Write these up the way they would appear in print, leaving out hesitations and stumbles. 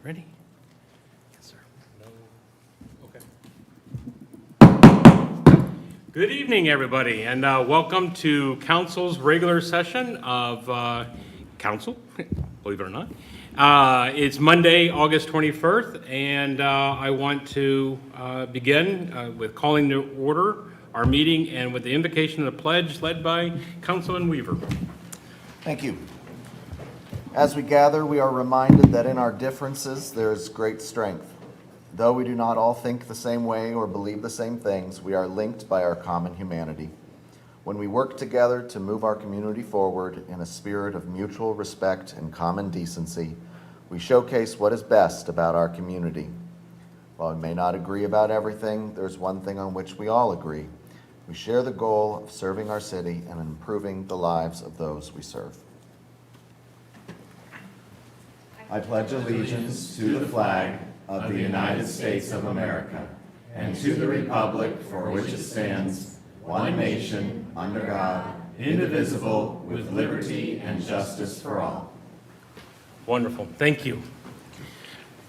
Ready? Yes, sir. No. Okay. Good evening, everybody, and welcome to Council's regular session of Council, believe it or not. It's Monday, August 21st, and I want to begin with calling to order our meeting and with the invocation of the pledge led by Councilman Weaver. Thank you. As we gather, we are reminded that in our differences there is great strength. Though we do not all think the same way or believe the same things, we are linked by our common humanity. When we work together to move our community forward in a spirit of mutual respect and common decency, we showcase what is best about our community. While we may not agree about everything, there's one thing on which we all agree. We share the goal of serving our city and improving the lives of those we serve. I pledge allegiance to the flag of the United States of America and to the republic for which it stands, one nation, under God, indivisible, with liberty and justice for all. Wonderful. Thank you.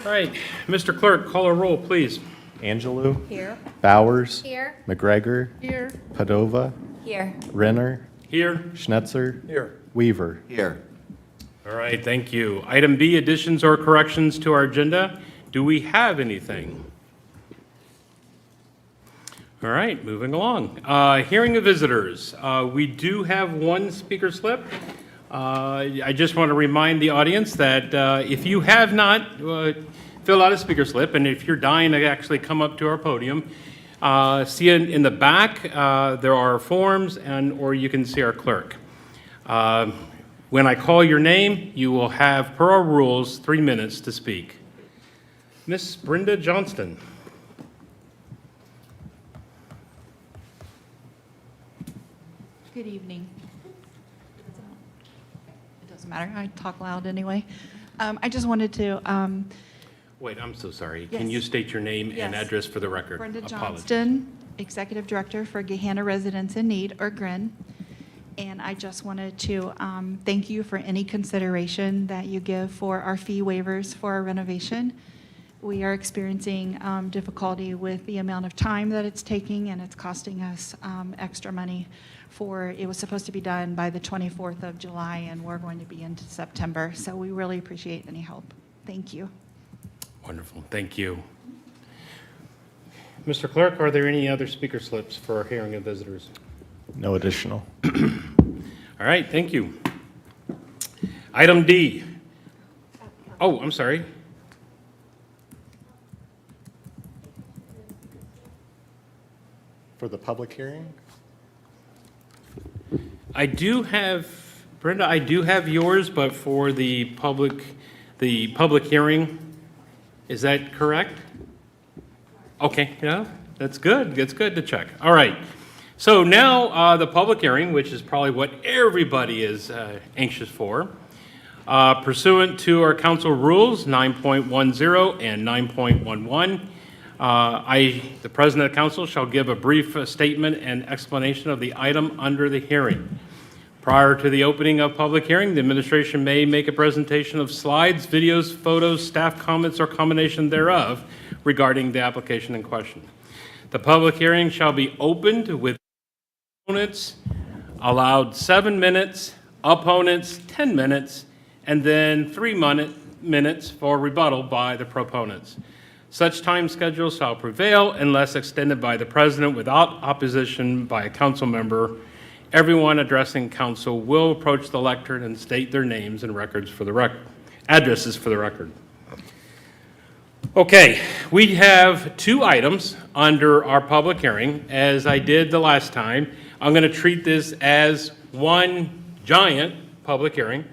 All right, Mr. Clerk, call a roll, please. Angelou. Here. Bowers. Here. McGregor. Here. Padova. Here. Renner. Here. Schnetzer. Here. Weaver. Here. All right, thank you. Item B, additions or corrections to our agenda. Do we have anything? All right, moving along. Hearing of visitors. We do have one speaker slip. I just want to remind the audience that if you have not filled out a speaker slip, and if you're dying to actually come up to our podium, see it in the back. There are forms, or you can see our clerk. When I call your name, you will have, per our rules, 3 minutes to speak. Miss Brenda Johnston. Good evening. It doesn't matter. I talk loud anyway. I just wanted to. Wait, I'm so sorry. Yes. Can you state your name and Yes. address for the record? Brenda Apologies. Johnston, Executive Director for Gahanna Residents in Need, or GRIN. And I just wanted to thank you for any consideration that you give for our fee waivers for our renovation. We are experiencing difficulty with the amount of time that it's taking, and it's costing us extra money it was supposed to be done by the 24th of July, and we're going to be into September. So we really appreciate any help. Thank you. Wonderful, thank you. Mr. Clerk, are there any other speaker slips for hearing of visitors? No additional. All right, thank you. Item D. Oh, I'm sorry. For the public hearing? I do have, Brenda, I do have yours, but for the public hearing, is that correct? Okay, yeah, that's good. It's good to check. All right. So now the public hearing, which is probably what everybody is anxious for. Pursuant to our council rules 9.10 and 9.11, the president of the council shall give a brief statement and explanation of the item under the hearing. Prior to the opening of public hearing, the administration may make a presentation of slides, videos, photos, staff comments, or combination thereof regarding the application in question. The public hearing shall be opened with opponents allowed 7 minutes, opponents 10 minutes, and then 3 minutes for rebuttal by the proponents. Such time schedule shall prevail unless extended by the president without opposition by a council member. Everyone addressing council will approach the lectern and state their names and addresses for the record. Okay, we have 2 items under our public hearing. As I did the last time, I'm going to treat this as one giant public hearing,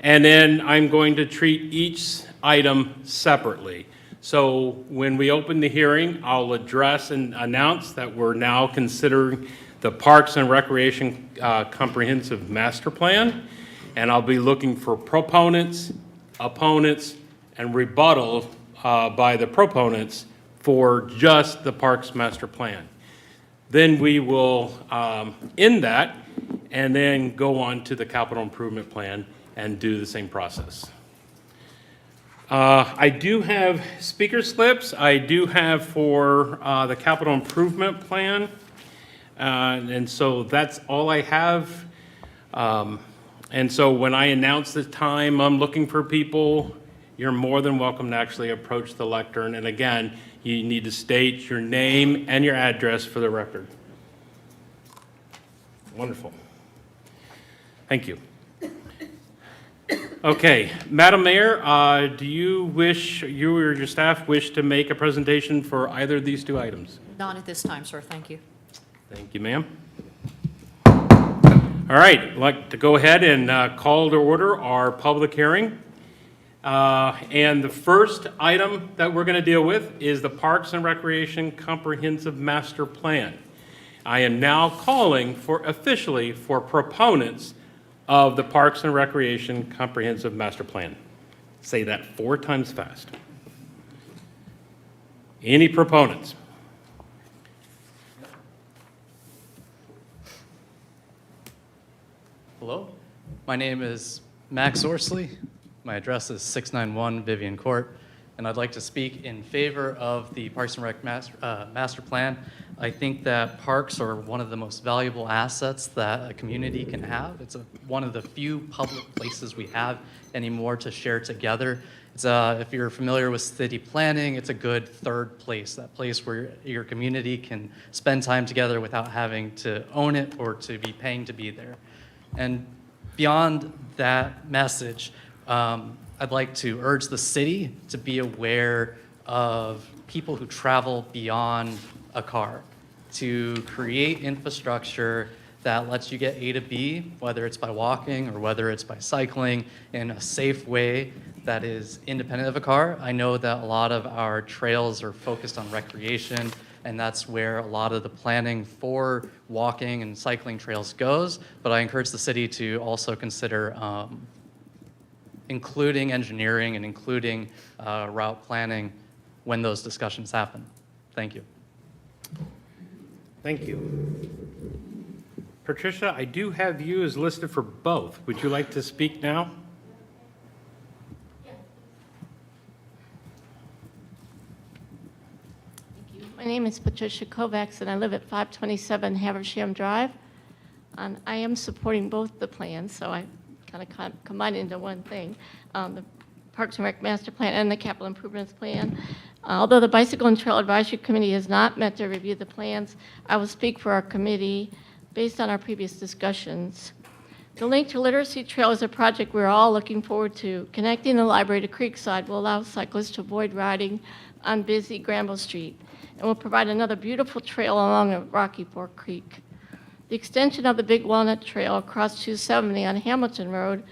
and then I'm going to treat each item separately. So when we open the hearing, I'll address and announce that we're now considering the Parks and Recreation Comprehensive Master Plan, and I'll be looking for proponents, opponents, and rebuttal by the proponents for just the Parks Master Plan. Then we will end that and then go on to the Capital Improvement Plan and do the same process. I do have speaker slips. I do have for the capital improvement plan. And so that's all I have. And so when I announce the time I'm looking for people, you're more than welcome to actually approach the lectern. And again, you need to state your name and your address for the record. Wonderful. Thank you. Okay, Madam Mayor, do you or your staff wish to make a presentation for either of these two items? Not at this time, sir. Thank you. Thank you, ma'am. All right, I'd like to go ahead and call to order our public hearing. And the first item that we're going to deal with is the Parks and Recreation Comprehensive Master Plan. I am now calling officially for proponents of the Parks and Recreation Comprehensive Master Plan. Say that 4 times fast. Any proponents? Hello, my name is Max Orsley. My address is 691 Vivian Court, and I'd like to speak in favor of the Parks and Rec Master Plan. I think that parks are one of the most valuable assets that a community can have. It's one of the few public places we have anymore to share together. It's if you're familiar with city planning, it's a good third place, that place where your community can spend time together without having to own it or to be paying to be there. And beyond that message, I'd like to urge the city to be aware of people who travel beyond a car, to create infrastructure that lets you get A to B, whether it's by walking or whether it's by cycling, in a safe way that is independent of a car. I know that a lot of our trails are focused on recreation, and that's where a lot of the planning for walking and cycling trails goes, but I encourage the city to also consider including engineering and including route planning when those discussions happen. Thank you. Thank you. Patricia, I do have you as listed for both. Would you like to speak now? My name is Patricia Kovacs, and I live at 527 Haversham Drive. And I am supporting both the plans, so I kind of combined it into one thing, the Parks and Rec Master Plan and the Capital Improvements Plan. Although the Bicycle and Trail Advisory Committee has not met to review the plans, I will speak for our committee based on our previous discussions. The Link to Literacy Trail is a project we're all looking forward to. Connecting the library to Creekside will allow cyclists to avoid riding on busy Granville Street and will provide another beautiful trail along a rocky Fork Creek. The extension of the Big Walnut Trail across 270 on Hamilton Road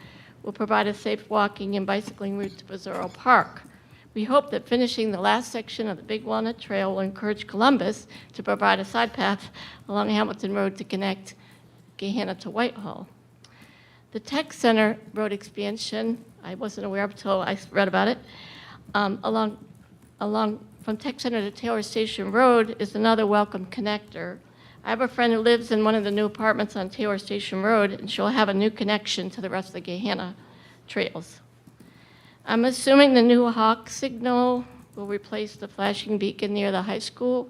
will provide a safe walking and bicycling route to Bizarro Park. We hope that finishing the last section of the Big Walnut Trail will encourage Columbus to provide a side path along Hamilton Road to connect Gahanna to Whitehall. The Tech Center Road expansion, I wasn't aware of until I read about it, along from Tech Center to Taylor Station Road is another welcome connector. I have a friend who lives in one of the new apartments on Taylor Station Road, and she'll have a new connection to the rest of the Gahanna trails. I'm assuming the new Hawk signal will replace the flashing beacon near the high school.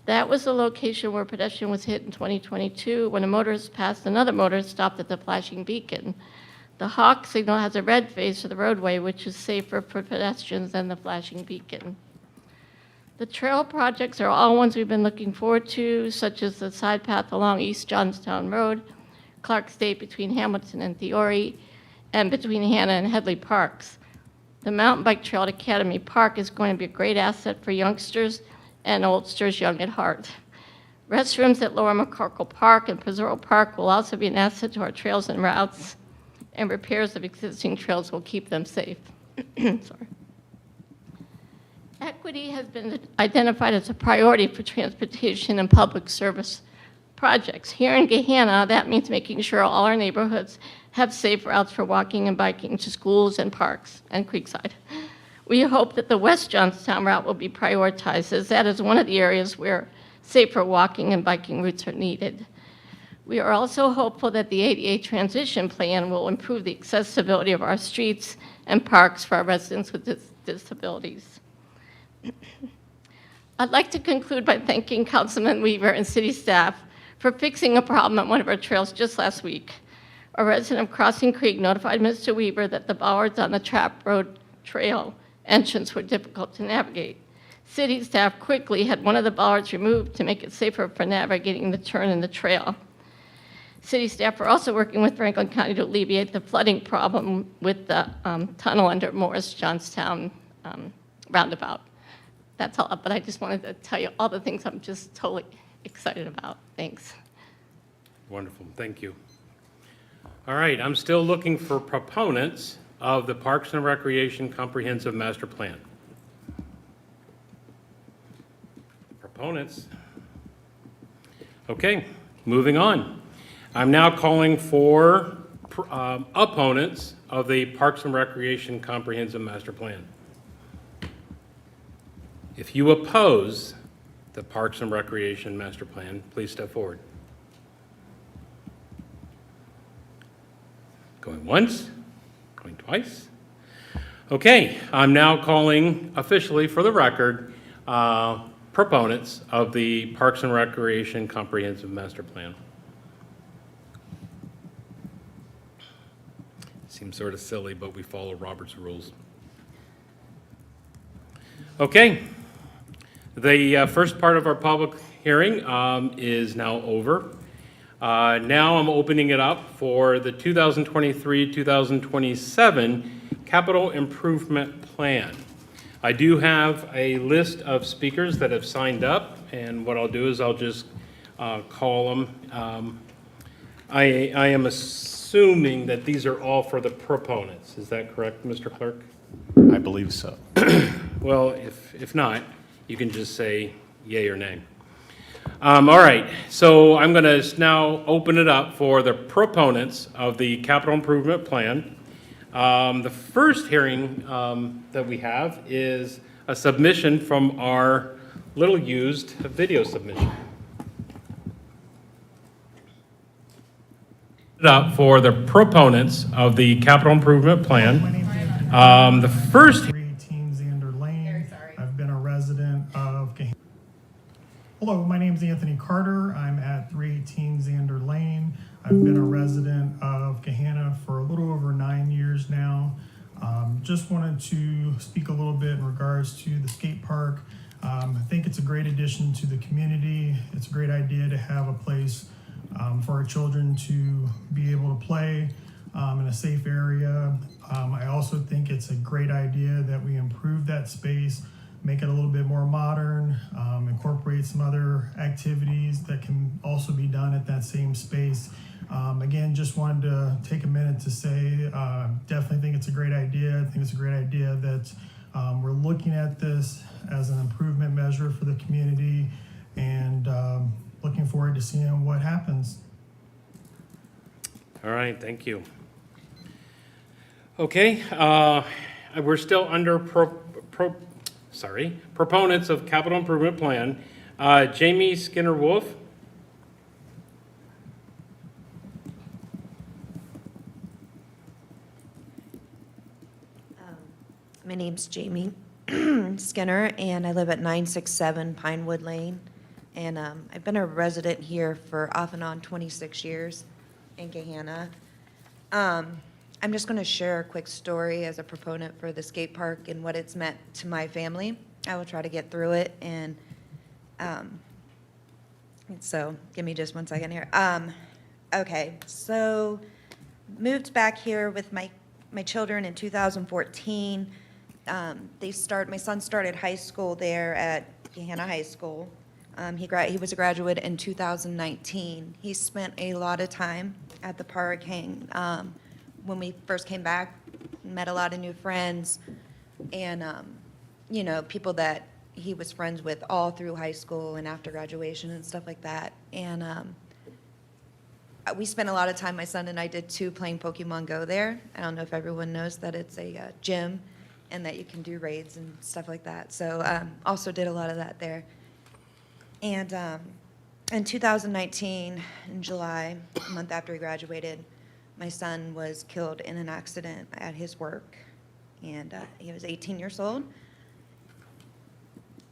That was the location where a pedestrian was hit in 2022 when a motorist passed another motorist stopped at the flashing beacon. The Hawk signal has a red phase to the roadway, which is safer for pedestrians than the flashing beacon. The trail projects are all ones we've been looking forward to, such as the side path along East Johnstown Road, Clark State between Hamilton and Theory, and between Hannah and Headley Parks. The mountain bike trail at Academy Park is going to be a great asset for youngsters and oldsters young at heart. Restrooms at Lower McCorkle Park and Pizarro Park will also be an asset to our trails and routes, and repairs of existing trails will keep them safe. Sorry. Equity has been identified as a priority for transportation and public service projects. Here in Gahanna, that means making sure all our neighborhoods have safe routes for walking and biking to schools and parks and Creekside. We hope that the West Johnstown route will be prioritized, as that is one of the areas where safer walking and biking routes are needed. We are also hopeful that the ADA transition plan will improve the accessibility of our streets and parks for our residents with disabilities. I'd like to conclude by thanking Councilman Weaver and city staff for fixing a problem at one of our trails just last week. A resident of Crossing Creek notified Mr. Weaver that the bollards on the Trap Road Trail entrance were difficult to navigate. City staff quickly had one of the bollards removed to make it safer for navigating the turn in the trail. City staff are also working with Franklin County to alleviate the flooding problem with the tunnel under Morris Johnstown roundabout. That's all, but I just wanted to tell you all the things I'm just totally excited about. Thanks. Wonderful, thank you. All right, I'm still looking for proponents of the Parks and Recreation Comprehensive Master Plan. Proponents. Okay, moving on. I'm now calling for opponents of the Parks and Recreation Comprehensive Master Plan. If you oppose the Parks and Recreation Master Plan, please step forward. Going once, going twice. Okay, I'm now calling officially for the record proponents of the Parks and Recreation Comprehensive Master Plan. Seems sort of silly, but we follow Robert's rules. Okay, the first part of our public hearing is now over. Now I'm opening it up for the 2023-2027 Capital Improvement Plan. I do have a list of speakers that have signed up, and what I'll do is I'll just call them. I am assuming that these are all for the proponents. Is that correct, Mr. Clerk? I believe so. Well, if not, you can just say yay or nay. All right, so I'm going to now open it up for the proponents of the capital improvement plan. The first hearing that we have is a submission from our little used video submission. Up for the proponents of the capital improvement plan. The first 318 Xander Lane. I've been a resident of Gahanna. Hello, my name is Anthony Carter. I'm at 318 Xander Lane. I've been a resident of Gahanna for a little over 9 years now. Just wanted to speak a little bit in regards to the skate park. I think it's a great addition to the community. It's a great idea to have a place for our children to be able to play in a safe area. I also think it's a great idea that we improve that space, make it a little bit more modern, incorporate some other activities that can also be done at that same space. Again, just wanted to take a minute to say, definitely think it's a great idea. I think it's a great idea that we're looking at this as an improvement measure for the community, and looking forward to seeing what happens. All right, thank you. Okay, we're still under proponents of capital improvement plan. Jamie Skinner-Wolf. My name's Jamie Skinner, and I live at 967 Pinewood Lane. And I've been a resident here for off and on 26 years in Gahanna. I'm just going to share a quick story as a proponent for the skate park and what it's meant to my family. I will try to get through it, and so give me just 1 second here. Okay, so moved back here with my children in 2014. My son started high school there at Gahanna High School. He was a graduate in 2019. He spent a lot of time at the park. When we first came back, met a lot of new friends, and people that he was friends with all through high school and after graduation and stuff like that. And we spent a lot of time, my son and I did too, playing Pokemon Go there. I don't know if everyone knows that it's a gym and that you can do raids and stuff like that. So also did a lot of that there. And in 2019, in July, a month after he graduated, my son was killed in an accident at his work. and he was 18 years old.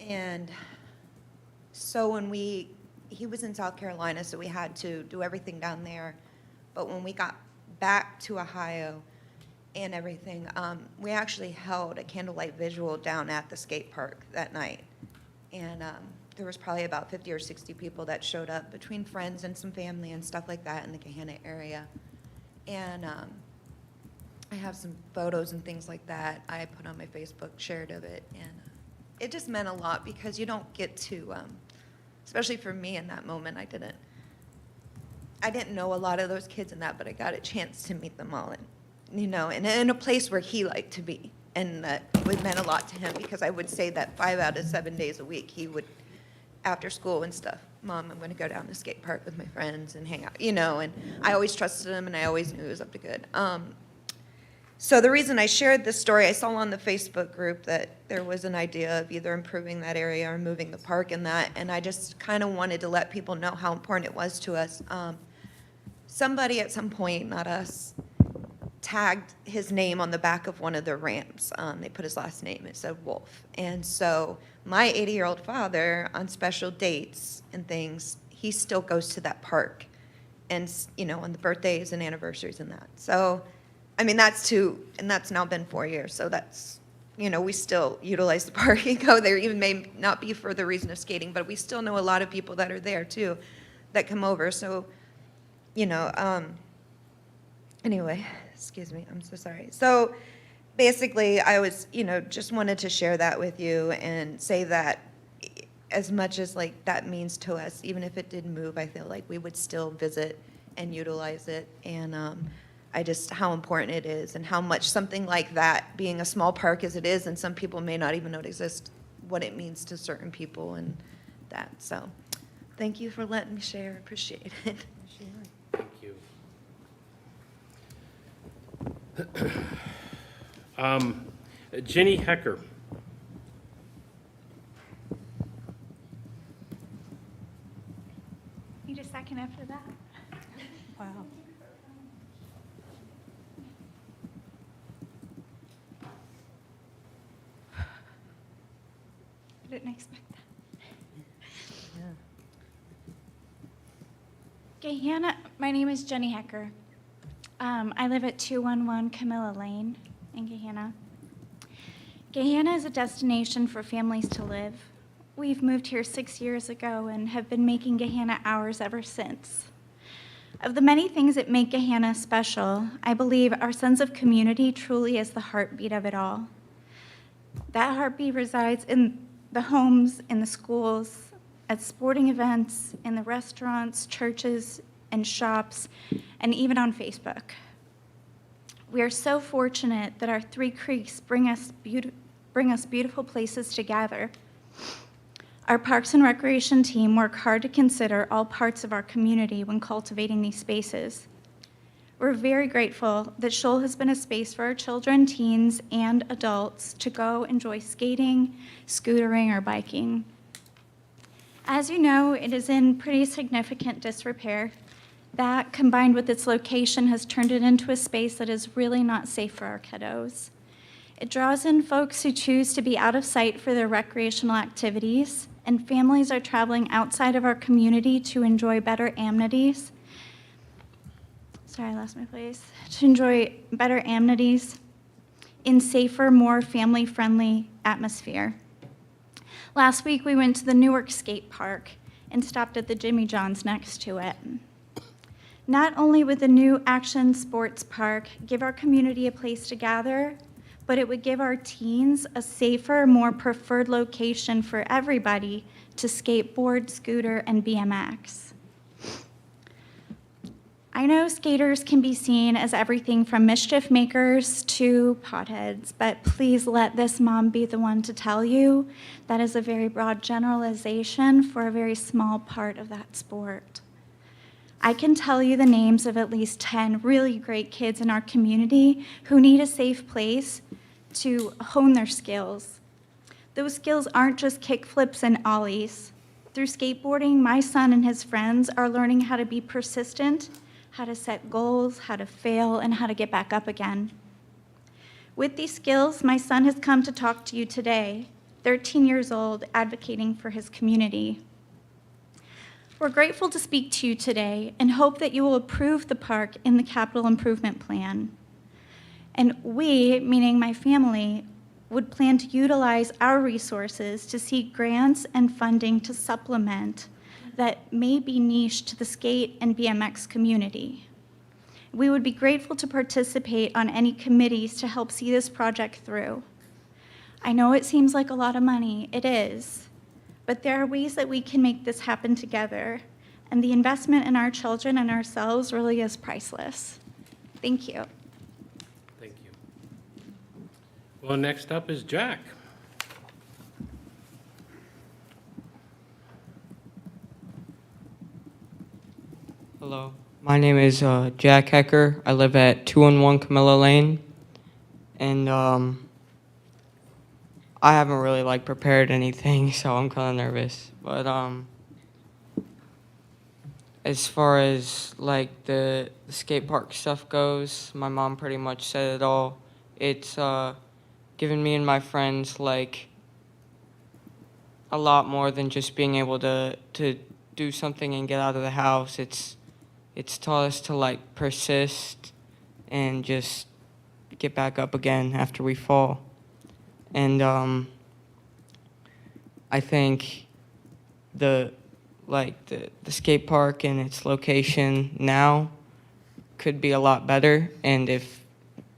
And so when he was in South Carolina, so we had to do everything down there. But when we got back to Ohio and everything, we actually held a candlelight visual down at the skate park that night. And there was probably about 50 or 60 people that showed up, between friends and some family and stuff like that in the Gahanna area. And I have some photos and things like that I put on my Facebook, shared of it. And it just meant a lot because you don't get to, especially for me in that moment, I didn't know a lot of those kids in that, but I got a chance to meet them all, and and in a place where he liked to be, and that meant a lot to him, because I would say that 5 out of 7 days a week he would, after school and stuff, Mom, I'm going to go down to the skate park with my friends and hang out, and I always trusted him, and I always knew he was up to good. So the reason I shared this story, I saw on the Facebook group that there was an idea of either improving that area or moving the park and that, and I just kind of wanted to let people know how important it was to us. Somebody at some point, not us, tagged his name on the back of one of the ramps. They put his last name, it said Wolf. And so my 80-year-old father, on special dates and things, he still goes to that park, and on the birthdays and anniversaries and that. So, I mean, that's now been 4 years, so that's, we still utilize the park and go there, even may not be for the reason of skating, but we still know a lot of people that are there too, that come over. So, anyway, excuse me, I'm so sorry. So basically, I was, just wanted to share that with you and say that as much as that means to us, even if it didn't move, I feel like we would still visit and utilize it. And how important it is, and how much something like that, being a small park as it is, and some people may not even know it exists, what it means to certain people and that. So thank you for letting me share. Appreciate it. Thank you. Jenny Hecker. Need a second after that? Wow. Didn't expect that. Gahanna, my name is Jenny Hecker. I live at 211 Camilla Lane in Gahanna. Gahanna is a destination for families to live. We've moved here 6 years ago and have been making Gahanna ours ever since. Of the many things that make Gahanna special, I believe our sense of community truly is the heartbeat of it all. That heartbeat resides in the homes, in the schools, at sporting events, in the restaurants, churches, and shops, and even on Facebook. We are so fortunate that our 3 creeks bring us beautiful places to gather. Our Parks and Recreation team work hard to consider all parts of our community when cultivating these spaces. We're very grateful that Shoal has been a space for our children, teens, and adults to go enjoy skating, scootering, or biking. As you know, it is in pretty significant disrepair. That, combined with its location, has turned it into a space that is really not safe for our kiddos. It draws in folks who choose to be out of sight for their recreational activities, and families are traveling outside of our community to enjoy better amenities. Sorry, I lost my place. To enjoy better amenities in safer, more family-friendly atmosphere. Last week, we went to the Newark Skate Park and stopped at the Jimmy John's next to it. Not only would the new Action Sports Park give our community a place to gather, but it would give our teens a safer, more preferred location for everybody to skateboard, scooter, and BMX. I know skaters can be seen as everything from mischief makers to potheads, but please let this mom be the one to tell you that is a very broad generalization for a very small part of that sport. I can tell you the names of at least 10 really great kids in our community who need a safe place to hone their skills. Those skills aren't just kickflips and ollies. Through skateboarding, my son and his friends are learning how to be persistent, how to set goals, how to fail, and how to get back up again. With these skills, my son has come to talk to you today, 13 years old, advocating for his community. We're grateful to speak to you today and hope that you will approve the park in the capital improvement plan. And we, meaning my family, would plan to utilize our resources to seek grants and funding to supplement that may be niche to the skate and BMX community. We would be grateful to participate on any committees to help see this project through. I know it seems like a lot of money, it is, but there are ways that we can make this happen together, and the investment in our children and ourselves really is priceless. Thank you. Thank you. Well, next up is Jack. Hello, my name is Jack Hecker. I live at 211 Camilla Lane, and I haven't really prepared anything, so I'm kind of nervous. But as far as the skate park stuff goes, my mom pretty much said it all. It's given me and my friends a lot more than just being able to do something and get out of the house. It's taught us to persist and just get back up again after we fall. And I think the skate park and its location now could be a lot better, and if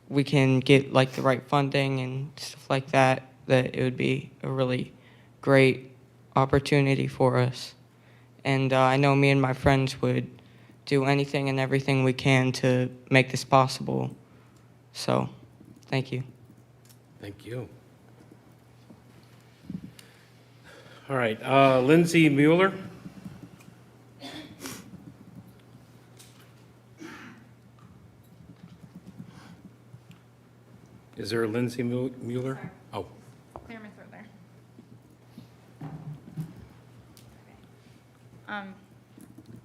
we can get the right funding and stuff like that, that it would be a really great opportunity for us. And I know me and my friends would do anything and everything we can to make this possible. So, thank you. Thank you. All right, Lindsay Mueller. Is there a Lindsay Mueller? Oh, Clear my throat there.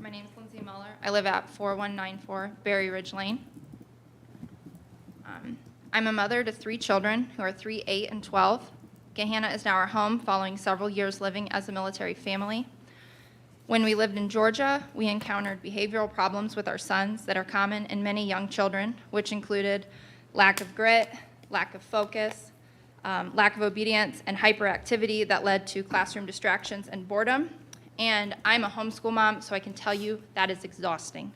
My name is Lindsay Mueller. I live at 4194 Berry Ridge Lane. I'm a mother to 3 children who are 3, 8, and 12. Gahanna is now our home following several years living as a military family. When we lived in Georgia, we encountered behavioral problems with our sons that are common in many young children, which included lack of grit, lack of focus, lack of obedience, and hyperactivity that led to classroom distractions and boredom. And I'm a homeschool mom, so I can tell you that is exhausting.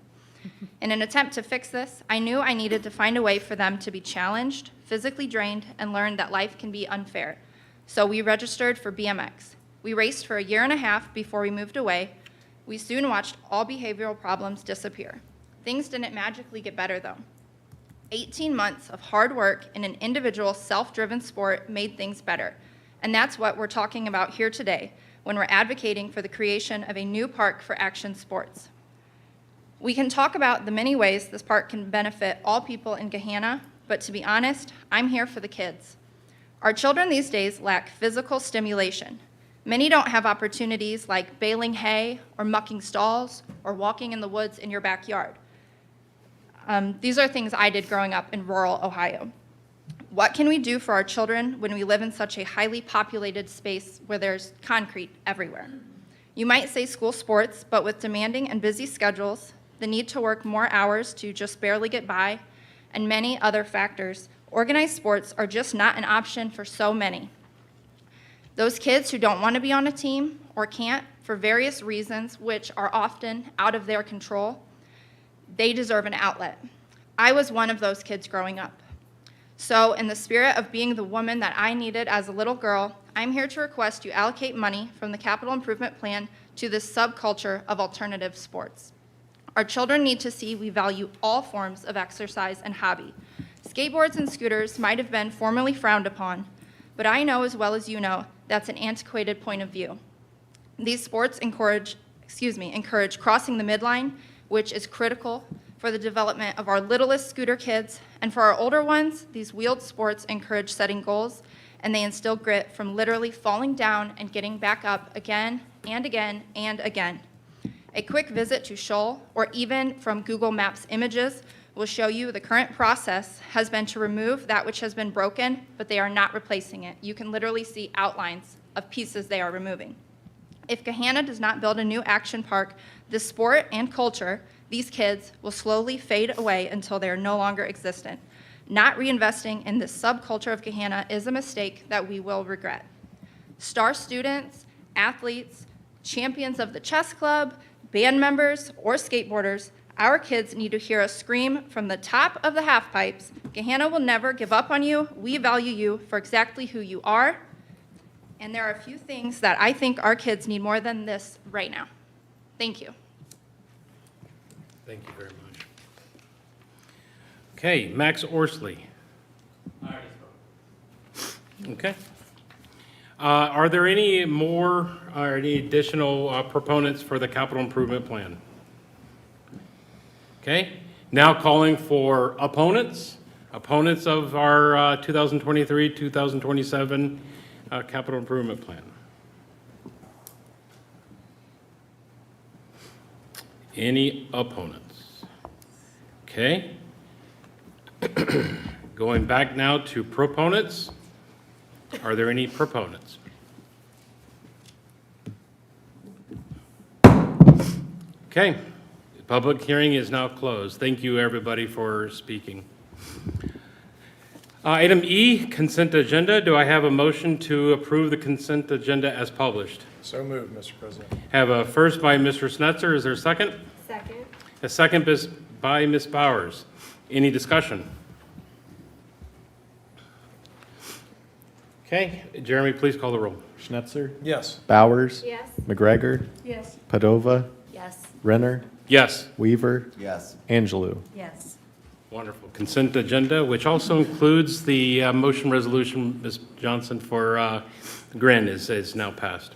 In an attempt to fix this, I knew I needed to find a way for them to be challenged, physically drained, and learn that life can be unfair. So we registered for BMX. We raced for a year and a half before we moved away. We soon watched all behavioral problems disappear. Things didn't magically get better, though. 18 months of hard work in an individual, self-driven sport made things better. And that's what we're talking about here today when we're advocating for the creation of a new park for action sports. We can talk about the many ways this park can benefit all people in Gahanna, but to be honest, I'm here for the kids. Our children these days lack physical stimulation. Many don't have opportunities like baling hay or mucking stalls or walking in the woods in your backyard. These are things I did growing up in rural Ohio. What can we do for our children when we live in such a highly populated space where there's concrete everywhere? You might say school sports, but with demanding and busy schedules, the need to work more hours to just barely get by, and many other factors, organized sports are just not an option for so many. Those kids who don't want to be on a team or can't for various reasons, which are often out of their control, they deserve an outlet. I was one of those kids growing up. So in the spirit of being the woman that I needed as a little girl, I'm here to request you allocate money from the capital improvement plan to this subculture of alternative sports. Our children need to see we value all forms of exercise and hobby. Skateboards and scooters might have been formerly frowned upon, but I know as well as you know that's an antiquated point of view. These sports encourage crossing the midline, which is critical for the development of our littlest scooter kids, and for our older ones, these wheeled sports encourage setting goals, and they instill grit from literally falling down and getting back up again and again and again. A quick visit to Shoal, or even from Google Maps images, will show you the current process has been to remove that which has been broken, but they are not replacing it. You can literally see outlines of pieces they are removing. If Gahanna does not build a new action park, this sport and culture, these kids will slowly fade away until they are no longer existent. Not reinvesting in this subculture of Gahanna is a mistake that we will regret. Star students, athletes, champions of the chess club, band members, or skateboarders, our kids need to hear us scream from the top of the half pipes, Gahanna will never give up on you. We value you for exactly who you are. And there are a few things that I think our kids need more than this right now. Thank you. Thank you very much. Okay, Max Orsley. Okay. Are there any more or any additional proponents for the capital improvement plan? Okay, now calling for opponents of our 2023-2027 capital improvement plan. Any opponents? Okay. Going back now to proponents. Are there any proponents? Okay. The public hearing is now closed. Thank you, everybody, for speaking. Item E, consent agenda. Do I have a motion to approve the consent agenda as published? So moved, Mr. President. Have a first by Mr. Snetzer. Is there a second? Second. A second by Ms. Bowers. Any discussion? Okay, Jeremy, please call the roll. Schnetzer, Yes. Bowers, Yes. McGregor, Yes. Padova, Yes. Renner, Yes. Weaver, Yes. Angelou. Yes. Wonderful. Consent agenda, which also includes the motion resolution, Ms. Johnson, for Grin is now passed.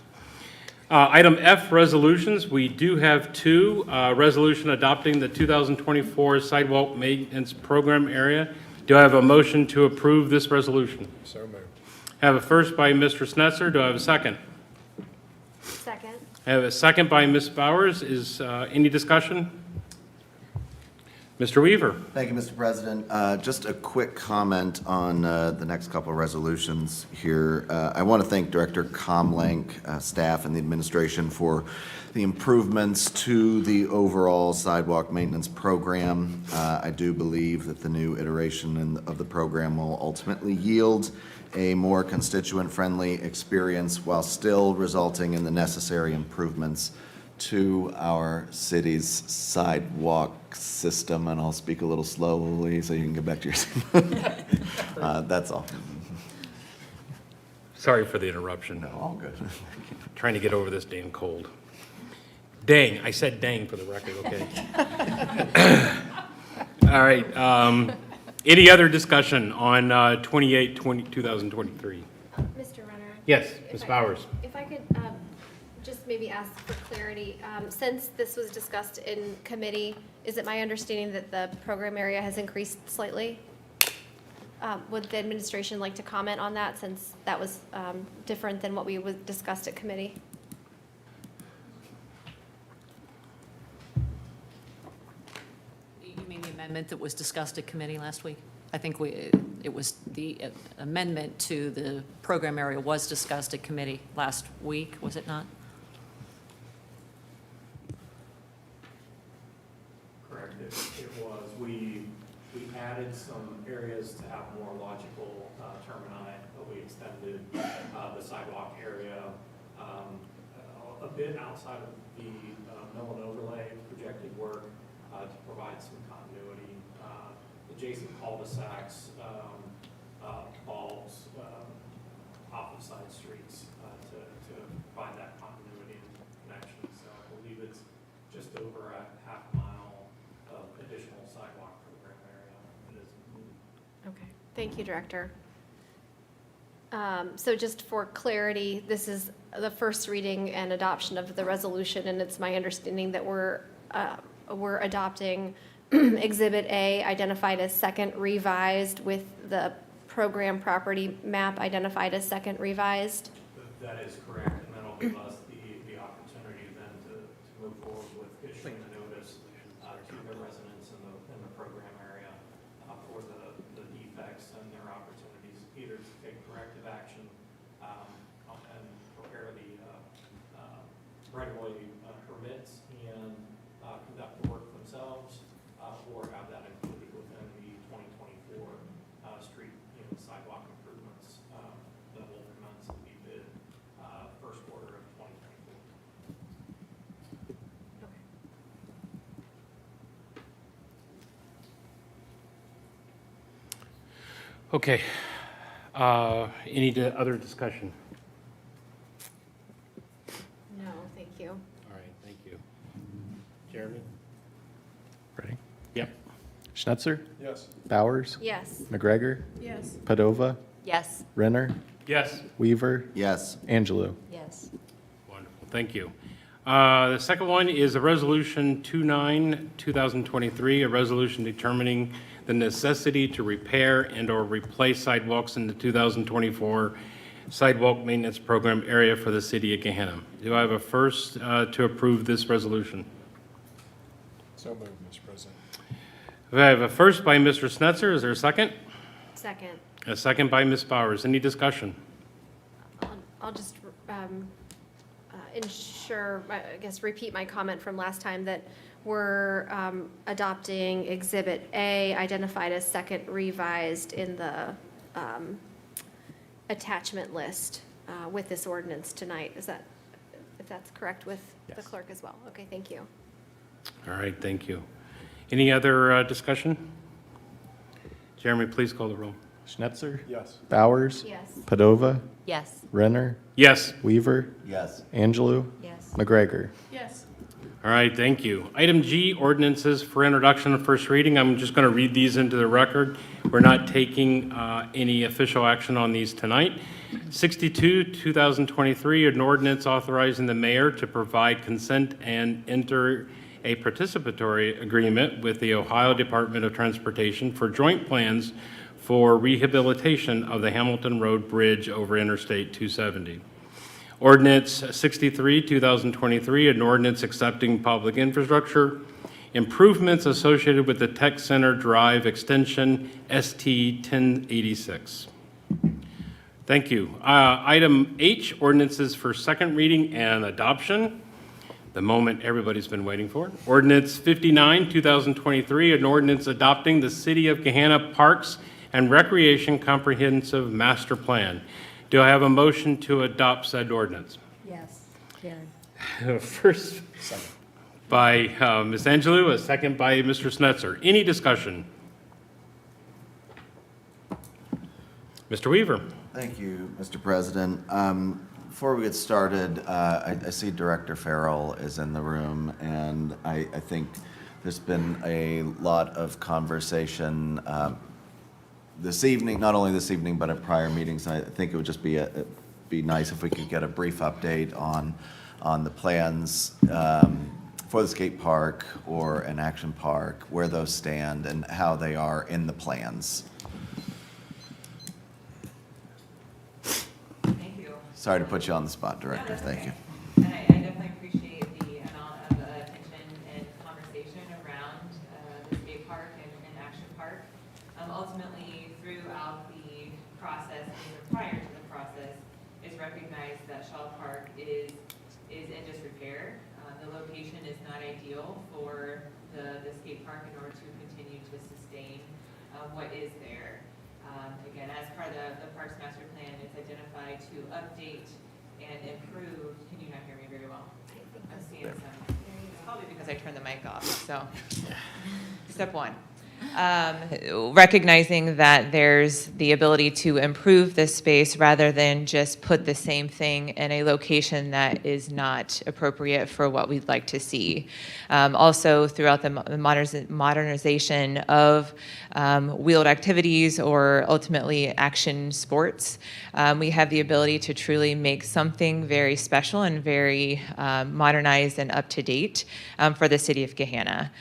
Item F, resolutions. We do have two. Resolution adopting the 2024 sidewalk maintenance program area. Do I have a motion to approve this resolution? So moved. Have a first by Mr. Snetzer. Do I have a second? Second. I have a second by Ms. Bowers. Is any discussion? Mr. Weaver. Thank you, Mr. President. Just a quick comment on the next couple of resolutions here. I want to thank Director Comlink, staff, and the administration for the improvements to the overall sidewalk maintenance program. I do believe that the new iteration of the program will ultimately yield a more constituent-friendly experience while still resulting in the necessary improvements to our city's sidewalk system. And I'll speak a little slowly so you can get back to your seat. That's all. Sorry for the interruption. All good. Trying to get over this damn cold. Dang, I said dang for the record, okay? All right, any other discussion on 2023? Mr. Renner? Yes, Ms. Bowers. If I could just maybe ask for clarity, since this was discussed in committee, is it my understanding that the program area has increased slightly? Would the administration like to comment on that, since that was different than what we discussed at committee? You mean the amendment that was discussed at committee last week? I think it was the amendment to the program area was discussed at committee last week, was it not? Correct, it was. We added some areas to have more logical termini, but we extended the sidewalk area a bit outside of the mill and overlay projected work to provide some continuity. Adjacent cul-de-sacs, bulbs off of side streets to provide that continuity and connection. So I believe it's just over a half mile of additional sidewalk program area that is included. Okay, thank you, Director. So just for clarity, this is the first reading and adoption of the resolution, and it's my understanding that we're adopting Exhibit A, identified as second revised, with the program property map identified as second revised. That is correct, and that'll give us the opportunity then to move forward with issuing a notice to the residents in the program area Okay. Other discussion? No, thank you. All right, thank you. Jeremy? Ready? Yep. Schnetzer? Yes. Bowers? Yes. McGregor? Yes. Padova? Yes. Renner? Yes. Weaver? Yes. Angelou? Yes. Wonderful, thank you. The second one is a Resolution 29-2023, a resolution determining the necessity to repair and/or replace sidewalks in the 2024 Sidewalk Maintenance Program area for the city of Gahanna. Do I have a first to approve this resolution? So moved, Mr. President. I have a first by Mr. Snetzer. Is there a second? Second. A second by Ms. Bowers. Any discussion? I'll just repeat my comment from last time that we're adopting Exhibit A, identified as second revised in the attachment list with this ordinance tonight. Is that, if that's correct with the Yes. clerk as well? Okay, thank you. All right, thank you. Any other discussion? Jeremy, please call the roll. Schnetzer? Yes. Bowers? Yes. Padova? Yes. Renner? Yes. Weaver? Yes. Angelou? Yes. McGregor? Yes. All right, thank you. Item G, ordinances for introduction and first reading. I'm just going to read these into the record. We're not taking any official action on these tonight. 62, 2023, an ordinance authorizing the mayor to provide consent and enter a participatory agreement with the Ohio Department of Transportation for joint plans for rehabilitation of the Hamilton Road Bridge over Interstate 270. Ordinance 63, 2023, an ordinance accepting public infrastructure improvements associated with the Tech Center Drive Extension ST 1086. Thank you. Item H, ordinances for second reading and adoption. The moment everybody's been waiting for. Ordinance 59, 2023, an ordinance adopting the City of Gahanna Parks and Recreation Comprehensive Master Plan. Do I have a motion to adopt said ordinance? Yes. Karen. First by Ms. Angelou, a second by Mr. Snetzer. Any discussion? Mr. Weaver. Thank you, Mr. President. Before we get started, I see Director Farrell is in the room, and I think there's been a lot of conversation this evening, not only this evening, but at prior meetings. I think it would just be nice if we could get a brief update on the plans for the skate park or an action park, where those stand and how they are in the plans. Thank you. Sorry to put you on the spot, Director. Thank you. And I definitely appreciate the amount of attention and conversation around the skate park and action park. Ultimately, throughout the process, even prior to the process, it's recognized that Shaw Park is in disrepair. The location is not ideal for the skate park in order to continue to sustain what is there. Again, as part of the Parks Master Plan, it's identified to update and improve. Can you not hear me very well? I'm seeing some. It's probably because I turned the mic off. So, step one. Recognizing that there's the ability to improve this space rather than just put the same thing in a location that is not appropriate for what we'd like to see. Also, throughout the modernization of wheeled activities or ultimately action sports, we have the ability to truly make something very special and very modernized and up to date for the city of Gahanna.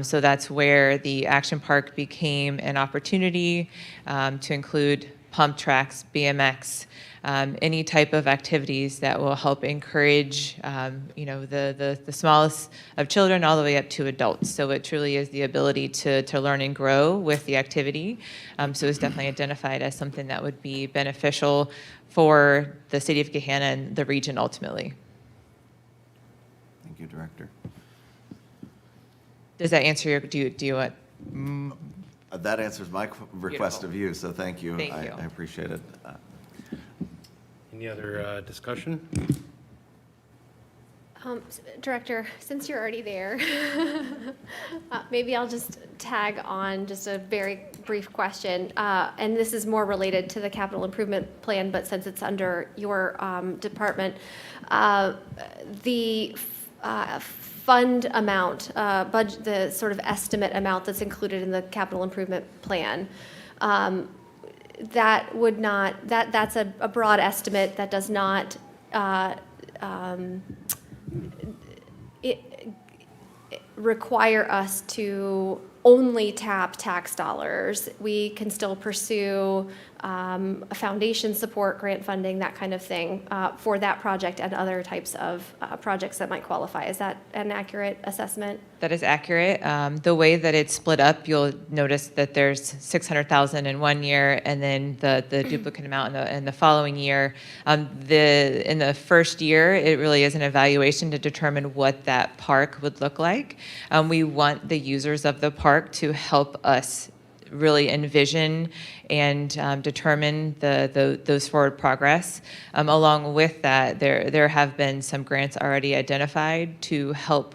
So that's where the action park became an opportunity to include pump tracks, BMX, any type of activities that will help encourage, the smallest of children all the way up to adults. So it truly is the ability to learn and grow with the activity. So it's definitely identified as something that would be beneficial for the city of Gahanna and the region ultimately. Thank you, Director. Does that answer your, do you want? That answers my request Beautiful. of you, so thank you. Thank you. I appreciate it. Any other discussion? Director, since you're already there, maybe I'll just tag on just a very brief question, and this is more related to the capital improvement plan, but since it's under your department, the fund amount, budget, the sort of estimate amount that's included in the capital improvement plan, that would not, that's a broad estimate that does not require us to only tap tax dollars. We can still pursue foundation support, grant funding, that kind of thing for that project and other types of projects that might qualify. Is that an accurate assessment? That is accurate. The way that it's split up, you'll notice that there's 600,000 in one year, and then the duplicate amount in the following year. In the first year, it really is an evaluation to determine what that park would look like. We want the users of the park to help us really envision and determine those forward progress. Along with that, there have been some grants already identified to help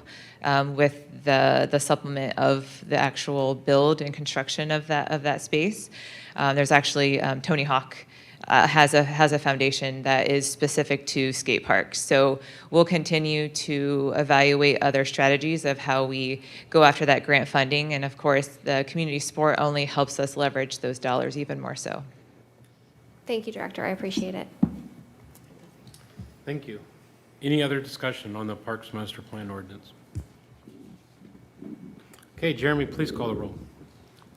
with the supplement of the actual build and construction of that space. There's actually Tony Hawk has a foundation that is specific to skate parks. So we'll continue to evaluate other strategies of how we go after that grant funding. And of course, the community sport only helps us leverage those dollars even more so. Thank you, Director. I appreciate it. Thank you. Any other discussion on the Parks Master Plan ordinance? Okay, Jeremy, please call the roll.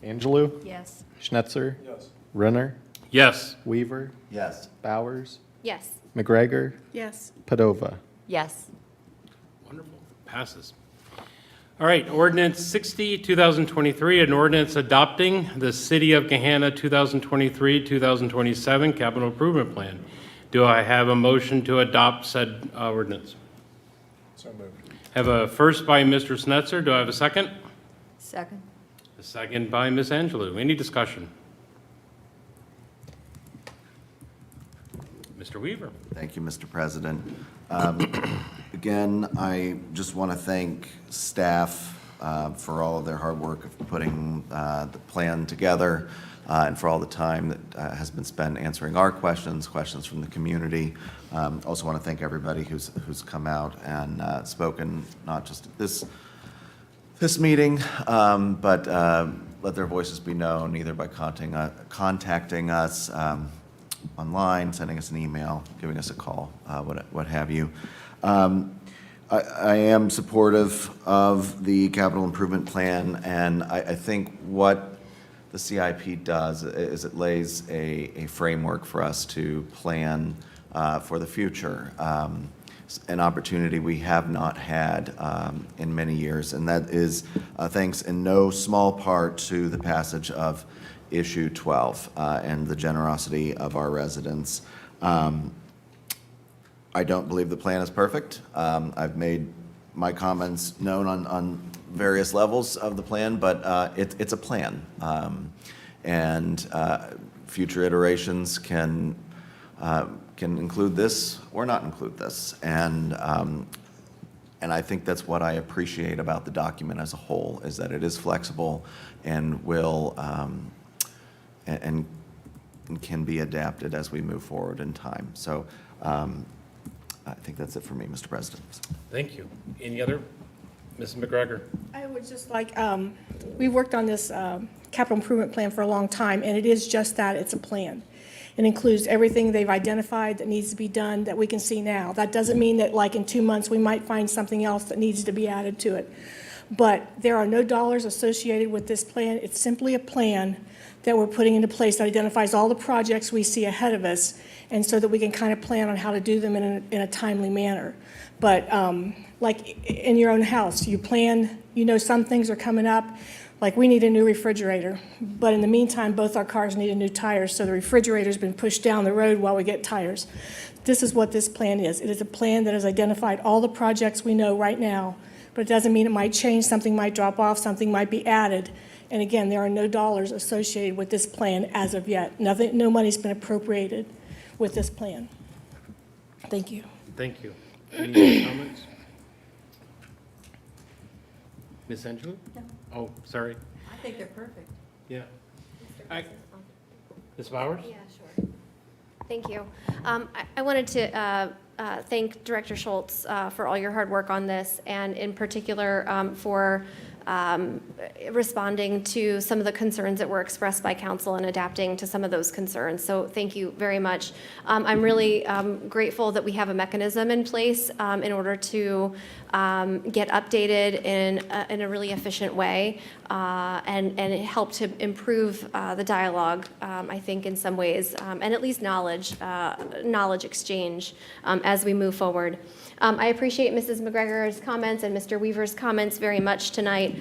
Angelou? Yes. Schnetzer? Yes. Renner? Yes. Weaver? Yes. Bowers? Yes. McGregor? Yes. Padova? Yes. Wonderful. Passes. All right, ordinance 60, 2023, an ordinance adopting the City of Gahanna 2023-2027 capital improvement plan. Do I have a motion to adopt said ordinance? So moved. Have a first by Mr. Snetzer. Do I have a second? Second. A second by Ms. Angelou. Any discussion? Mr. Weaver. Thank you, Mr. President. Again, I just want to thank staff for all of their hard work of putting the plan together and for all the time that has been spent answering our questions from the community. Also want to thank everybody who's come out and spoken, not just at this meeting, but let their voices be known either by contacting us online, sending us an email, giving us a call, what have you. I am supportive of the capital improvement plan, and I think what the CIP does is it lays a framework for us to plan for the future, an opportunity we have not had in many years, and that is thanks in no small part to the passage of Issue 12 and the generosity of our residents. I don't believe the plan is perfect. I've made my comments known on various levels of the plan, but it's a plan. And future iterations can include this or not include this. And I think that's what I appreciate about the document as a whole, is that it is flexible and will and can be adapted as we move forward in time. So I think that's it for me, Mr. President. Thank you. Any other? Ms. McGregor. I would just like, we've worked on this capital improvement plan for a long time, and it is just that, it's a plan. It includes everything they've identified that needs to be done that we can see now. That doesn't mean that like in 2 months, we might find something else that needs to be added to it. But there are no dollars associated with this plan. It's simply a plan that we're putting into place that identifies all the projects we see ahead of us, and so that we can kind of plan on how to do them in a timely manner. But like in your own house, you plan, you know some things are coming up, like we need a new refrigerator, but in the meantime, both our cars need a new tires, so the refrigerator's been pushed down the road while we get tires. This is what this plan is. It is a plan that has identified all the projects we know right now, but it doesn't mean it might change, something might drop off, something might be added. And again, there are no dollars associated with this plan as of yet. Nothing, no money's been appropriated with this plan. Thank you. Thank you. Any comments? Ms. Angelou? No. Oh, sorry. I think they're perfect. Yeah. Ms. Bowers? Yeah, sure. Thank you. I wanted to thank Director Schultz for all your hard work on this, and in particular for responding to some of the concerns that were expressed by council and adapting to some of those concerns. So thank you very much. I'm really grateful that we have a mechanism in place in order to get updated in a really efficient way and it helped to improve the dialogue, I think, in some ways, and at least knowledge exchange as we move forward. I appreciate Mrs. McGregor's comments and Mr. Weaver's comments very much tonight.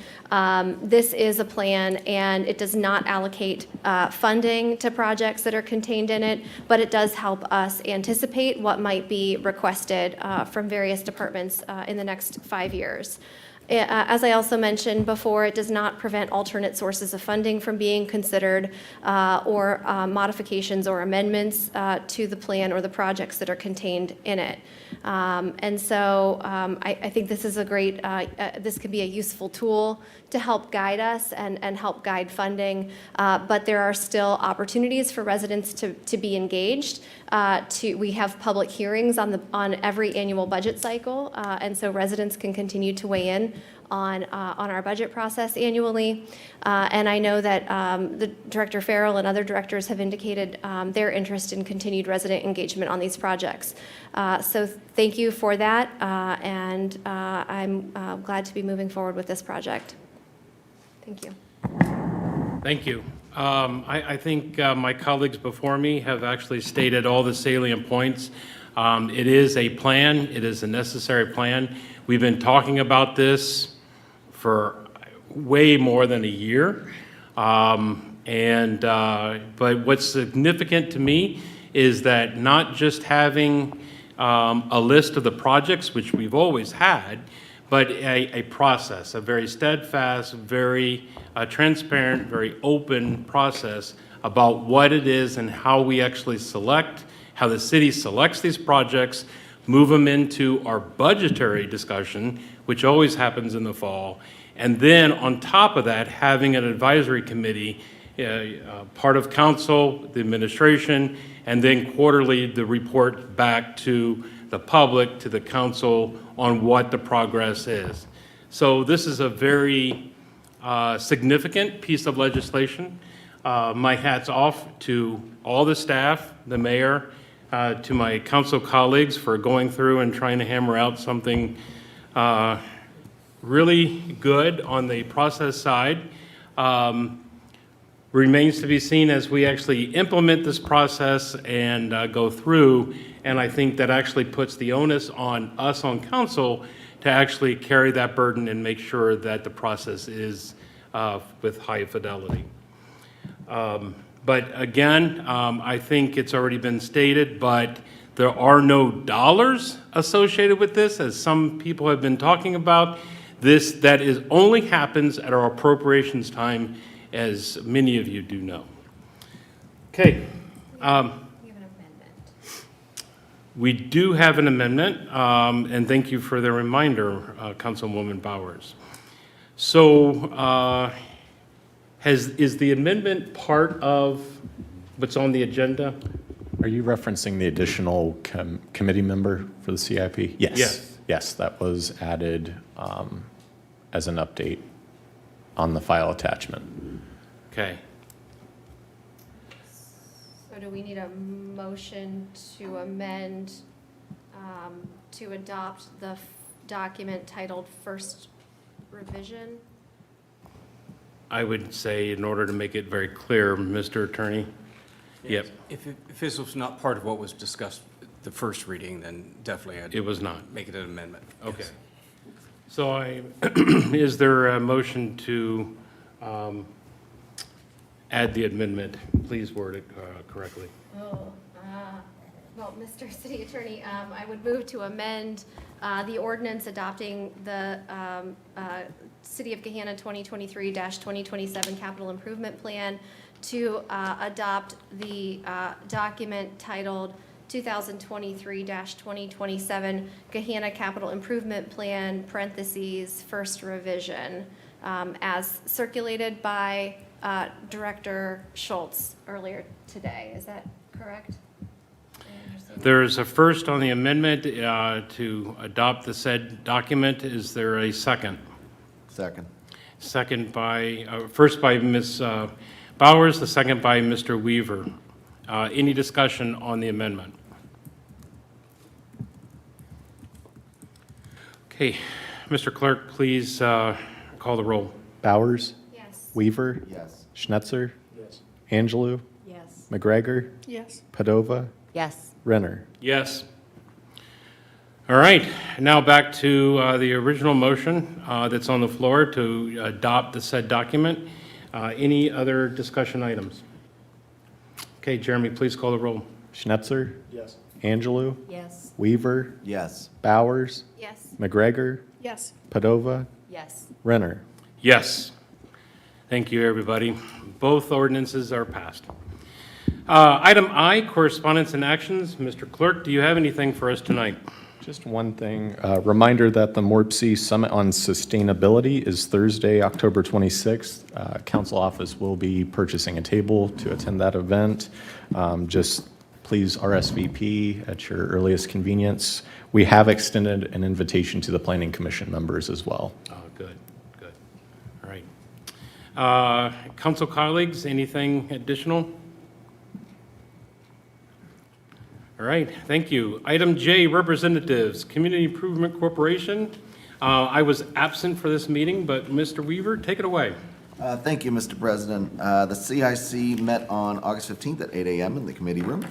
This is a plan, and it does not allocate funding to projects that are contained in it, but it does help us anticipate what might be requested from various departments in the next 5 years. As I also mentioned before, it does not prevent alternate sources of funding from being considered or modifications or amendments to the plan or the projects that are contained in it. And so I think this is a great, this could be a useful tool to help guide us and help guide funding. But there are still opportunities for residents to be engaged. We have public hearings on every annual budget cycle, and so residents can continue to weigh in on our budget process annually. And I know that the Director Farrell and other directors have indicated their interest in continued resident engagement on these projects. So thank you for that, and I'm glad to be moving forward with this project. Thank you. Thank you. I think my colleagues before me have actually stated all the salient points. It is a plan. It is a necessary plan. We've been talking about this for way more than a year. But what's significant to me is that not just having a list of the projects, which we've always had, but a process, a very steadfast, very transparent, very open process about what it is and how we actually select, how the city selects these projects, move them into our budgetary discussion, which always happens in the fall, and then on top of that, having an advisory committee, part of council, the administration, and then quarterly the report back to the public, to the council on what the progress is. So this is a very significant piece of legislation. My hat's off to all the staff, the mayor, to my council colleagues for going through and trying to hammer out something really good on the process side. Remains to be seen as we actually implement this process and go through, and I think that actually puts the onus on us on council to actually carry that burden and make sure that the process is with high fidelity. But again, I think it's already been stated, but there are no dollars associated with this, as some people have been talking about. That is only happens at our appropriations time, as many of you do know. Okay. We do have an amendment, and thank you for the reminder, Councilwoman Bowers. So is the amendment part of what's on the agenda? Are you referencing the additional committee member for the CIP? Yes. Yes. Yes, that was added as an update on the file attachment. Okay. So do we need a motion to amend to adopt the document titled First Revision? I would say, in order to make it very clear, Mr. Attorney. Yep. If this was not part of what was discussed the first reading, then definitely I'd It was not. make it an amendment. Okay. Yes. So is there a motion to add the amendment? Please word it correctly. Well, Mr. City Attorney, I would move to amend the ordinance adopting the City of Gahanna 2023-2027 Capital Improvement Plan to adopt the document titled 2023-2027 Gahanna Capital Improvement Plan, parentheses, first revision, as circulated by Director Schultz earlier today. Is that correct? There's a first on the amendment to adopt the said document. Is there a second? Second. Second by, first by Ms. Bowers, the second by Mr. Weaver. Any discussion on the amendment? Okay, Mr. Clerk, please call the roll. Bowers? Yes. Weaver? Yes. Schnetzer? Yes. Angelou? Yes. McGregor? Yes. Padova? Yes. Renner? Yes. All right, now back to the original motion that's on the floor to adopt the said document. Any other discussion items? Okay, Jeremy, please call the roll. Schnetzer? Yes. Angelou? Yes. Weaver? Yes. Bowers? Yes. McGregor? Yes. Padova? Yes. Renner? Yes. Thank you, everybody. Both ordinances are passed. Item I, correspondence and actions. Mr. Clerk, do you have anything for us tonight? Just one thing, reminder that the MORPC Summit on Sustainability is Thursday, October 26th. Council office will be purchasing a table to attend that event. Just please RSVP at your earliest convenience. We have extended an invitation to the Planning Commission members as well. Oh, good, good. All right. Council colleagues, anything additional? All right, thank you. Item J, representatives, Community Improvement Corporation. I was absent for this meeting, but Mr. Weaver, take it away. Thank you, Mr. President. The CIC met on August 15th at 8 a.m. in the committee room.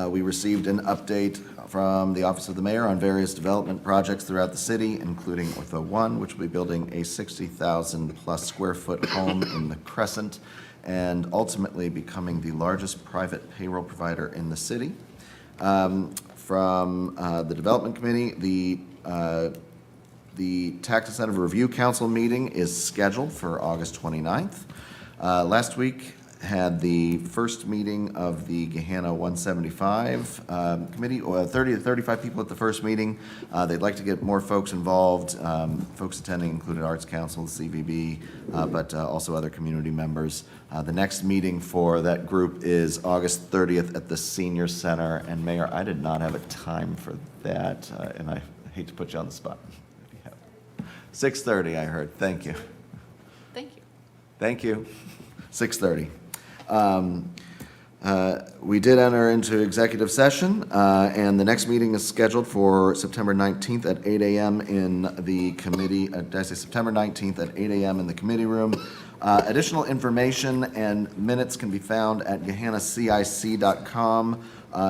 We received an update from the Office of the Mayor on various development projects throughout the city, including Ortho 1, which will be building a 60,000-plus square foot home in the Crescent, and ultimately becoming the largest private payroll provider in the city. From the Development Committee, the Tax Incentive Review Council meeting is scheduled for August 29th. Last week had the first meeting of the Gahanna 175 committee, 30 to 35 people at the first meeting. They'd like to get more folks involved. Folks attending included Arts Council, the CVB, but also other community members. The next meeting for that group is August 30th at the Senior Center. And Mayor, I did not have a time for that, and I hate to put you on the spot. 6:30, I heard. Thank you. Thank you. Thank you. 6:30. We did enter into executive session, and the next meeting is scheduled for September 19th at 8 a.m. in the committee, did I say September 19th at 8 a.m. in the committee room. Additional information and minutes can be found at GahannaCIC.com.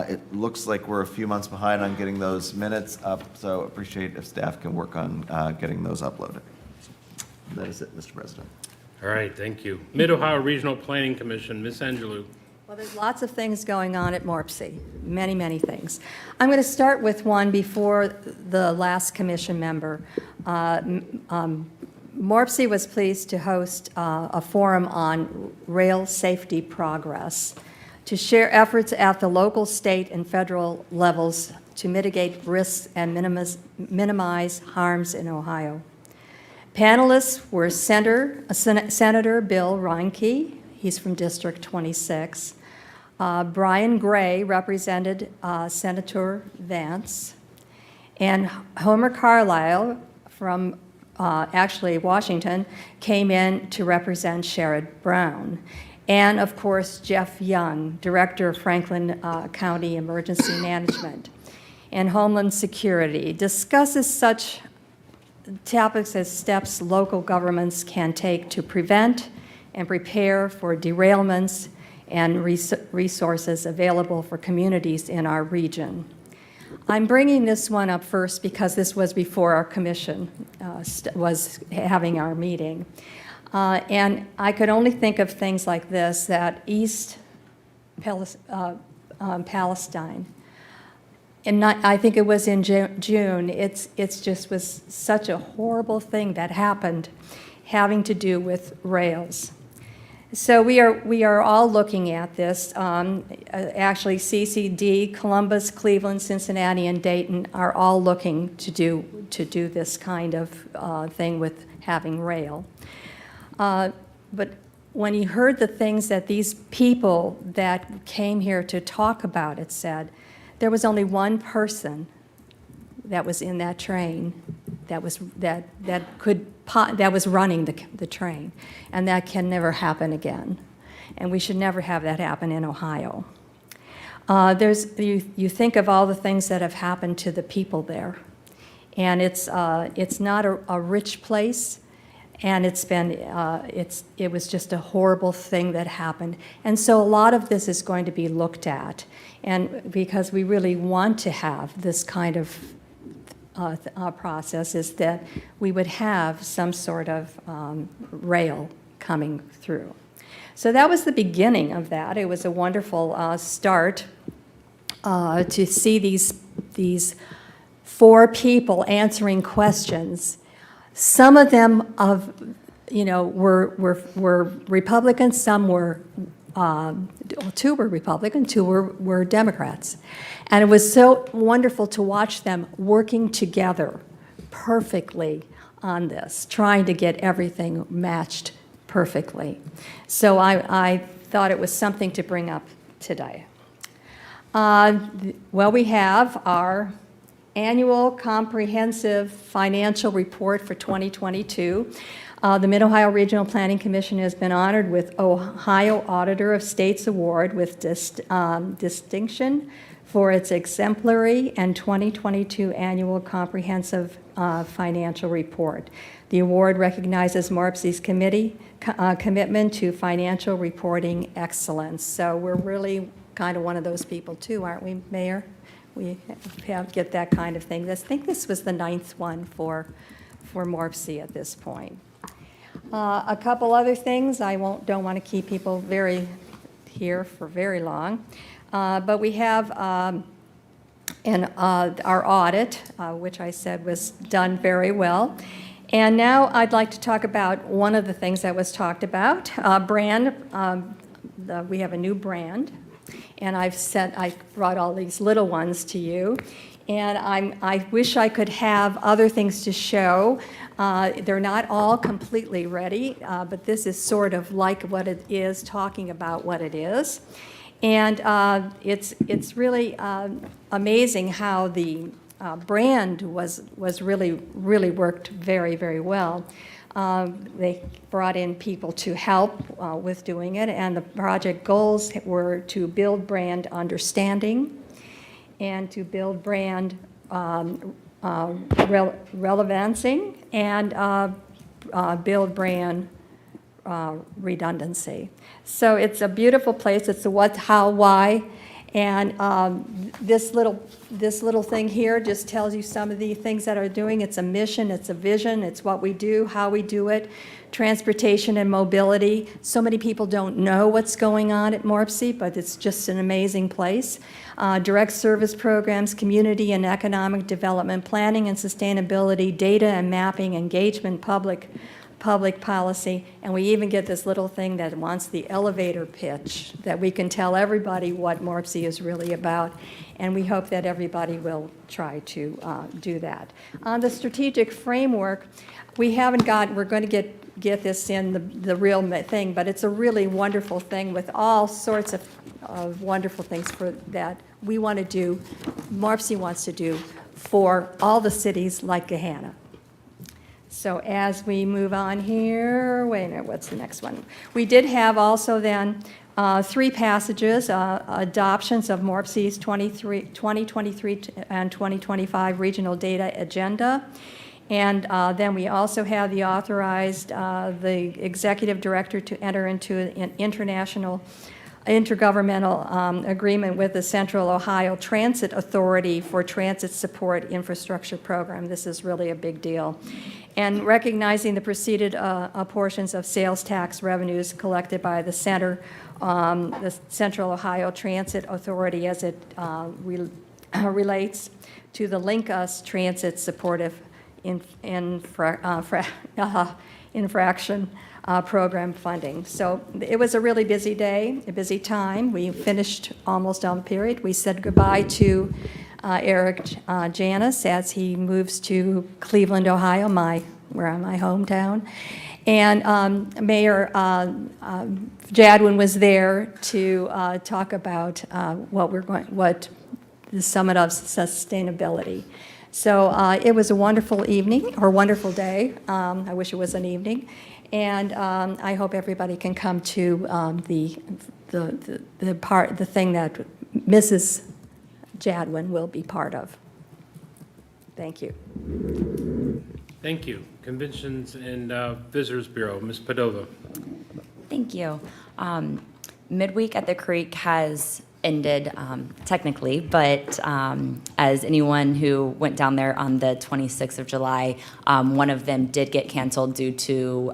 It looks like we're a few months behind on getting those minutes up, so appreciate if staff can work on getting those uploaded. That is it, Mr. President. All right, thank you. Mid-Ohio Regional Planning Commission, Ms. Angelou. Well, there's lots of things going on at MORPC, many, many things. I'm going to start with one before the last commission member. MORPC was pleased to host a forum on rail safety progress to share efforts at the local, state, and federal levels to mitigate risks and minimize harms in Ohio. Panelists were Senator Bill Reinke, he's from District 26. Brian Gray represented Senator Vance. And Homer Carlisle from actually Washington came in to represent Sherrod Brown. And of course, Jeff Young, Director of Franklin County Emergency Management and Homeland Security, discusses such topics as steps local governments can take to prevent and prepare for derailments and resources available for communities in our region. I'm bringing this one up first because this was before our commission was having our meeting. And I could only think of things like this, that East Palestine, and I think it was in June, it's just was such a horrible thing that happened having to do with rails. So we are all looking at this. Actually, CCD, Columbus, Cleveland, Cincinnati, and Dayton are all looking to do this kind of thing with having rail. But when you heard the things that these people that came here to talk about it said, there was only one person that was in that train that was running the train, and that can never happen again. And we should never have that happen in Ohio. You think of all the things that have happened to the people there, and it's not a rich place, and it was just a horrible thing that happened. And so a lot of this is going to be looked at, and because we really want to have this kind of process, is that we would have some sort of rail coming through. So that was the beginning of that. It was a wonderful start to see these 4 people answering questions. Some of them were Republicans, some were 2 were Republican, 2 were Democrats. And it was so wonderful to watch them working together perfectly on this, trying to get everything matched perfectly. So I thought it was something to bring up today. Well, we have our annual comprehensive financial report for 2022. The Mid-Ohio Regional Planning Commission has been honored with Ohio Auditor of States Award with distinction for its exemplary and 2022 annual comprehensive financial report. The award recognizes MORPC's commitment to financial reporting excellence. So we're really kind of one of those people too, aren't we, Mayor? We get that kind of thing. I think this was the 9th one for MORPC at this point. A couple other things. I don't want to keep people here for very long, but we have our audit, which I said was done very well. And now I'd like to talk about one of the things that was talked about, brand. We have a new brand, and I brought all these little ones to you. And I wish I could have other things to show. They're not all completely ready, but this is sort of like what it is, talking about what it is. And it's really amazing how the brand was really worked very, very well. They brought in people to help with doing it, and the project goals were to build brand understanding and to build brand relevancing and build brand redundancy. So it's a beautiful place. It's a what, how, why, and this little thing here just tells you some of the things that are doing. It's a mission, it's a vision, it's what we do, how we do it, transportation and mobility. So many people don't know what's going on at MORPC, but it's just an amazing place. Direct service programs, community and economic development, planning and sustainability, data and mapping, engagement, public policy, and we even get this little thing that wants the elevator pitch, that we can tell everybody what MORPC is really about, and we hope that everybody will try to do that. On the strategic framework, we're going to get this in the real thing, but it's a really wonderful thing with all sorts of wonderful things that we want to do, MORPC wants to do for all the cities like Gahanna. So as we move on here, wait a minute, what's the next one? We did have also then 3 passages, adoptions of MORPC's 2023 and 2025 regional data agenda. And then we also have the authorized, the executive director to enter into an intergovernmental agreement with the Central Ohio Transit Authority for Transit Support Infrastructure Program. This is really a big deal. And recognizing the preceded portions of sales tax revenues collected by the the Central Ohio Transit Authority as it relates to the Link Us Transit Supportive Infraction program funding. So it was a really busy day, a busy time. We finished almost on period. We said goodbye to Eric Janis as he moves to Cleveland, Ohio, my hometown. And Mayor Jadwin was there to talk about what the Summit of Sustainability. So it was a wonderful evening, or wonderful day. I wish it was an evening. And I hope everybody can come to the thing that Mrs. Jadwin will be part of. Thank you. Thank you. Conventions and Visitors Bureau, Ms. Padova. Thank you. Midweek at the Creek has ended technically, but as anyone who went down there on the 26th of July, one of them did get canceled due to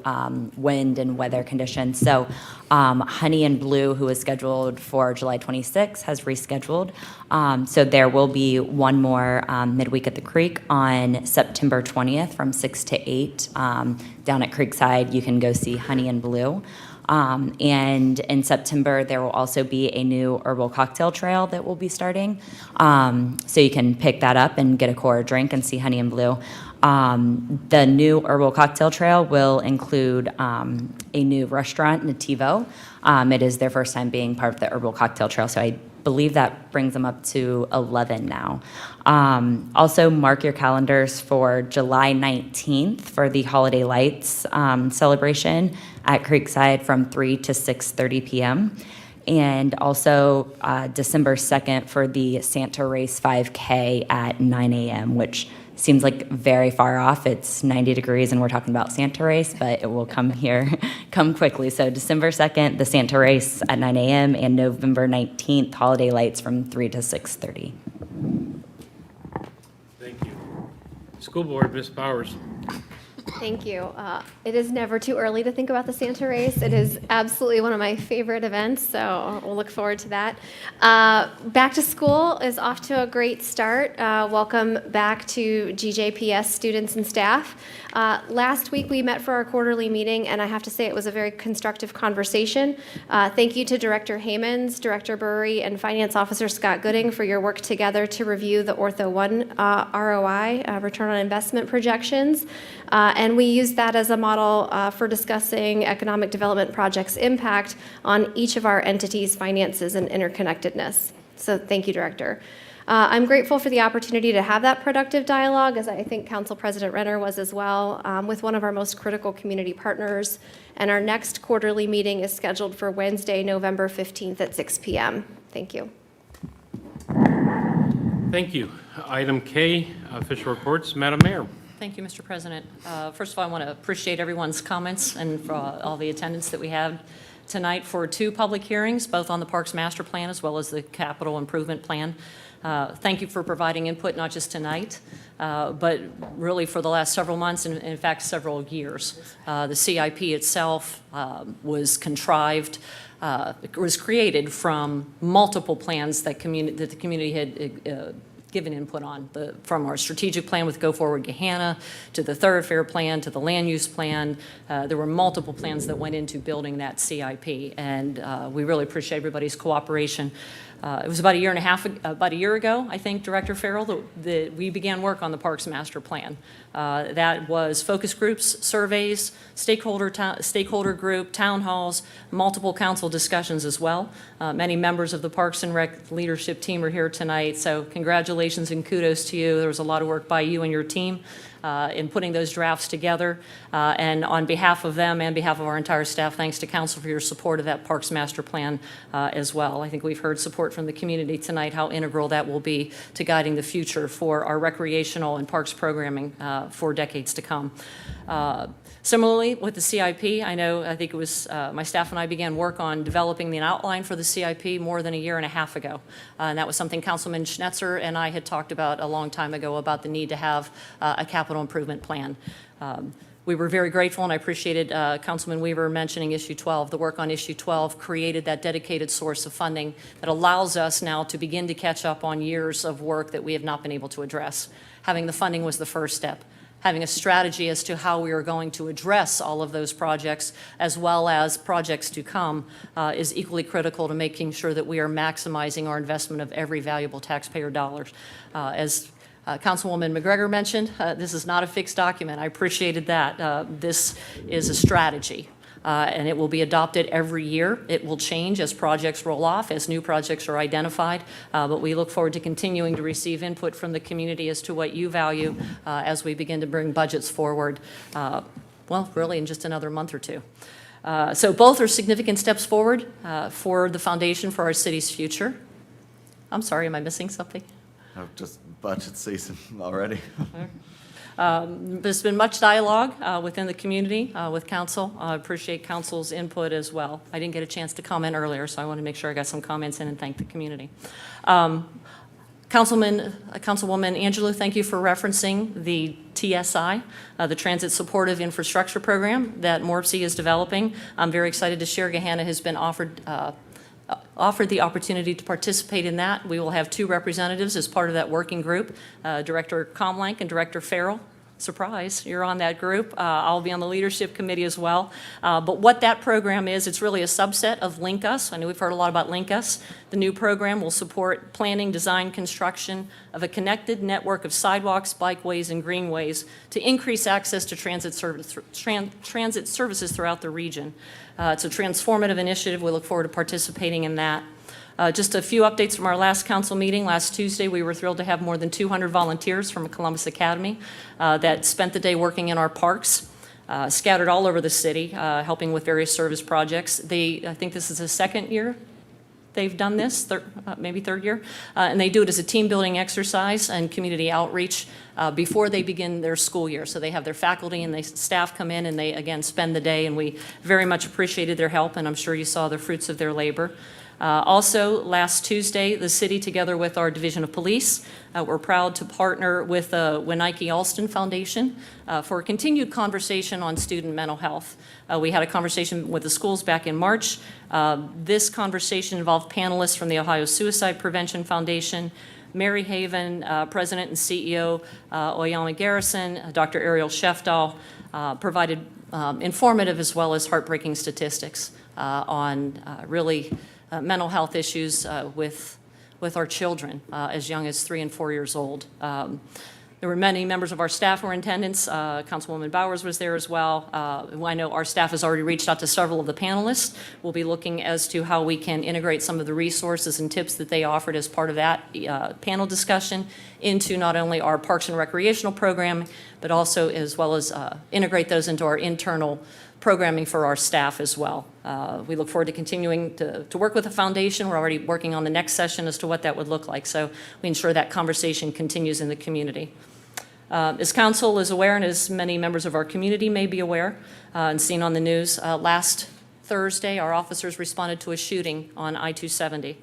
wind and weather conditions. So Honey and Blue, who was scheduled for July 26th, has rescheduled. So there will be one more midweek at the Creek on September 20th from 6 to 8 down at Creekside. You can go see Honey and Blue. And in September, there will also be a new herbal cocktail trail that will be starting. So you can pick that up and get a core drink and see Honey and Blue. The new herbal cocktail trail will include a new restaurant, Nativo. It is their first time being part of the herbal cocktail trail, so I believe that brings them up to 11 now. Also, mark your calendars for July 19th for the Holiday Lights celebration at Creekside from 3 to 6:30 p.m. And also December 2nd for the Santa Race 5K at 9 a.m., which seems like very far off. It's 90 degrees and we're talking about Santa Race, but it will come quickly. So December 2nd, the Santa Race at 9 a.m. and November 19th, Holiday Lights from 3 to 6:30. Thank you. School Board, Ms. Bowers. Thank you. It is never too early to think about the Santa Race. It is absolutely one of my favorite events, so we'll look forward to that. Back to school is off to a great start. Welcome back to GJPS students and staff. Last week we met for our quarterly meeting, and I have to say it was a very constructive conversation. Thank you to Director Hammonds, Director Burry, and Finance Officer Scott Gooding for your work together to review the Ortho 1 ROI, return on investment projections. And we used that as a model for discussing economic development projects' impact on each of our entities' finances and interconnectedness. So thank you, Director. I'm grateful for the opportunity to have that productive dialogue, as I think Council President Renner was as well, with one of our most critical community partners. And our next quarterly meeting is scheduled for Wednesday, November 15th at 6 p.m. Thank you. Thank you. Item K, official reports. Madam Mayor. Thank you, Mr. President. First of all, I want to appreciate everyone's comments and for all the attendance that we had tonight for 2 public hearings, both on the Parks Master Plan as well as the Capital Improvement Plan. Thank you for providing input, not just tonight, but really for the last several months, and in fact, several years. The CIP itself was contrived, it was created from multiple plans that the community had given input on, from our strategic plan with Go Forward Gahanna to the thoroughfare plan to the land use plan. There were multiple plans that went into building that CIP, and we really appreciate everybody's cooperation. It was about a year ago, I think, Director Farrell, that we began work on the Parks Master Plan. That was focus groups, surveys, stakeholder group, town halls, multiple council discussions as well. Many members of the Parks and Rec leadership team are here tonight, so congratulations and kudos to you. There was a lot of work by you and your team in putting those drafts together. And on behalf of them and behalf of our entire staff, thanks to Council for your support of that Parks Master Plan as well. I think we've heard support from the community tonight, how integral that will be to guiding the future for our recreational and parks programming for decades to come. Similarly, with the CIP, I think it was my staff and I began work on developing the outline for the CIP more than a year and a half ago. And that was something Councilman Schnetzer and I had talked about a long time ago, about the need to have a capital improvement plan. We were very grateful, and I appreciated Councilman Weaver mentioning Issue 12. The work on Issue 12 created that dedicated source of funding that allows us now to begin to catch up on years of work that we have not been able to address. Having the funding was the first step. Having a strategy as to how we are going to address all of those projects, as well as projects to come, is equally critical to making sure that we are maximizing our investment of every valuable taxpayer dollar. As Councilwoman McGregor mentioned, this is not a fixed document. I appreciated that. This is a strategy, and it will be adopted every year. It will change as projects roll off, as new projects are identified, but we look forward to continuing to receive input from the community as to what you value as we begin to bring budgets forward, well, really in just another month or two. So both are significant steps forward for the foundation for our city's future. I'm sorry, am I missing something? No, just budget season already. There's been much dialogue within the community with council. I appreciate council's input as well. I didn't get a chance to comment earlier, so I want to make sure I got some comments in and thank the community. Councilwoman Angelou, thank you for referencing the TSI, the Transit Supportive Infrastructure Program that MORPC is developing. I'm very excited to share Gahanna has been offered the opportunity to participate in that. We will have 2 representatives as part of that working group, Director Comlank and Director Farrell. Surprise, you're on that group. I'll be on the leadership committee as well. But what that program is, it's really a subset of Link Us. I know we've heard a lot about Link Us. The new program will support planning, design, construction of a connected network of sidewalks, bikeways, and greenways to increase access to transit services throughout the region. It's a transformative initiative. We look forward to participating in that. Just a few updates from our last council meeting. Last Tuesday, we were thrilled to have more than 200 volunteers from Columbus Academy that spent the day working in our parks, scattered all over the city, helping with various service projects. I think this is the 2nd year they've done this, maybe 3rd year, and they do it as a team-building exercise and community outreach before they begin their school year. So they have their faculty and staff come in and they, again, spend the day, and we very much appreciated their help, and I'm sure you saw the fruits of their labor. Also, last Tuesday, the city, together with our Division of Police, we're proud to partner with the Wenike Alston Foundation for a continued conversation on student mental health. We had a conversation with the schools back in March. This conversation involved panelists from the Ohio Suicide Prevention Foundation, Mary Haven, President and CEO, Oyama Garrison, Dr. Ariel Shefdahl, provided informative as well as heartbreaking statistics on really mental health issues with our children as young as 3 and 4 years old. There were many members of our staff who were in attendance. Councilwoman Bowers was there as well. I know our staff has already reached out to several of the panelists. We'll be looking as to how we can integrate some of the resources and tips that they offered as part of that panel discussion into not only our Parks and Recreational program, but also as well as integrate those into our internal programming for our staff as well. We look forward to continuing to work with the foundation. We're already working on the next session as to what that would look like, so we ensure that conversation continues in the community. As council is aware, and as many members of our community may be aware and seen on the news, last Thursday our officers responded to a shooting on I-270.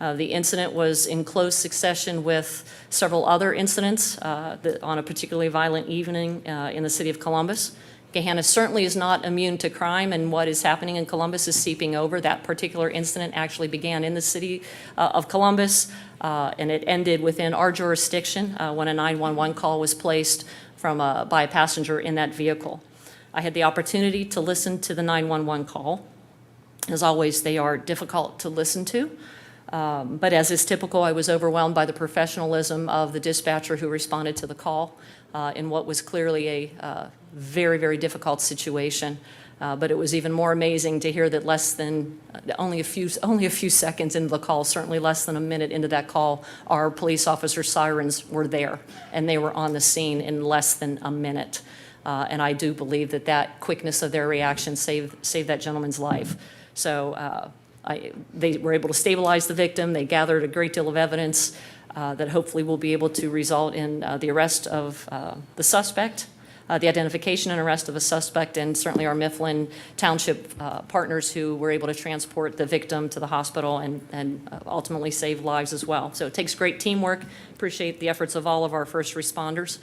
The incident was in close succession with several other incidents on a particularly violent evening in the city of Columbus. Gahanna certainly is not immune to crime, and what is happening in Columbus is seeping over. That particular incident actually began in the city of Columbus, and it ended within our jurisdiction when a 911 call was placed by a passenger in that vehicle. I had the opportunity to listen to the 911 call. As always, they are difficult to listen to. But as is typical, I was overwhelmed by the professionalism of the dispatcher who responded to the call in what was clearly a very, very difficult situation. But it was even more amazing to hear that only a few seconds into the call, certainly less than a minute into that call, our police officer sirens were there, and they were on the scene in less than a minute. And I do believe that quickness of their reaction saved that gentleman's life. So they were able to stabilize the victim. They gathered a great deal of evidence that hopefully will be able to result in the arrest of the suspect, the identification and arrest of a suspect, and certainly our Mifflin Township partners who were able to transport the victim to the hospital and ultimately save lives as well. So it takes great teamwork. Appreciate the efforts of all of our first responders.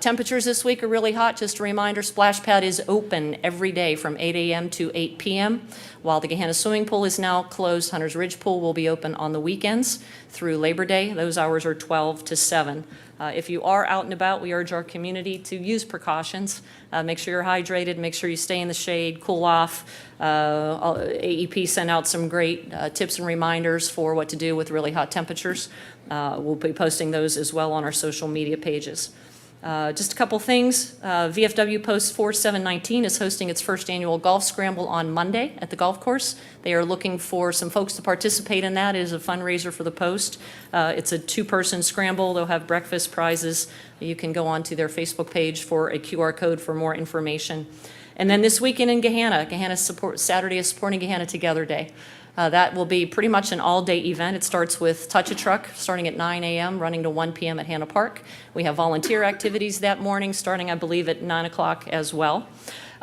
Temperatures this week are really hot. Just a reminder, Splash Pad is open every day from 8 a.m. to 8 p.m. While the Gahanna swimming pool is now closed, Hunter's Ridge Pool will be open on the weekends through Labor Day. Those hours are 12 to 7. If you are out and about, we urge our community to use precautions. Make sure you're hydrated, make sure you stay in the shade, cool off. AEP sent out some great tips and reminders for what to do with really hot temperatures. We'll be posting those as well on our social media pages. Just a couple things. VFW Post 4719 is hosting its first annual golf scramble on Monday at the golf course. They are looking for some folks to participate in that. It is a fundraiser for the Post. It's a two-person scramble. They'll have breakfast, prizes. You can go onto their Facebook page for a QR code for more information. And then this weekend in Gahanna Saturday is Supporting Gahanna Together Day. That will be pretty much an all-day event. It starts with Touch a Truck, starting at 9 a.m., running to 1 p.m. at Hanna Park. We have volunteer activities that morning, starting, I believe, at 9 o'clock as well.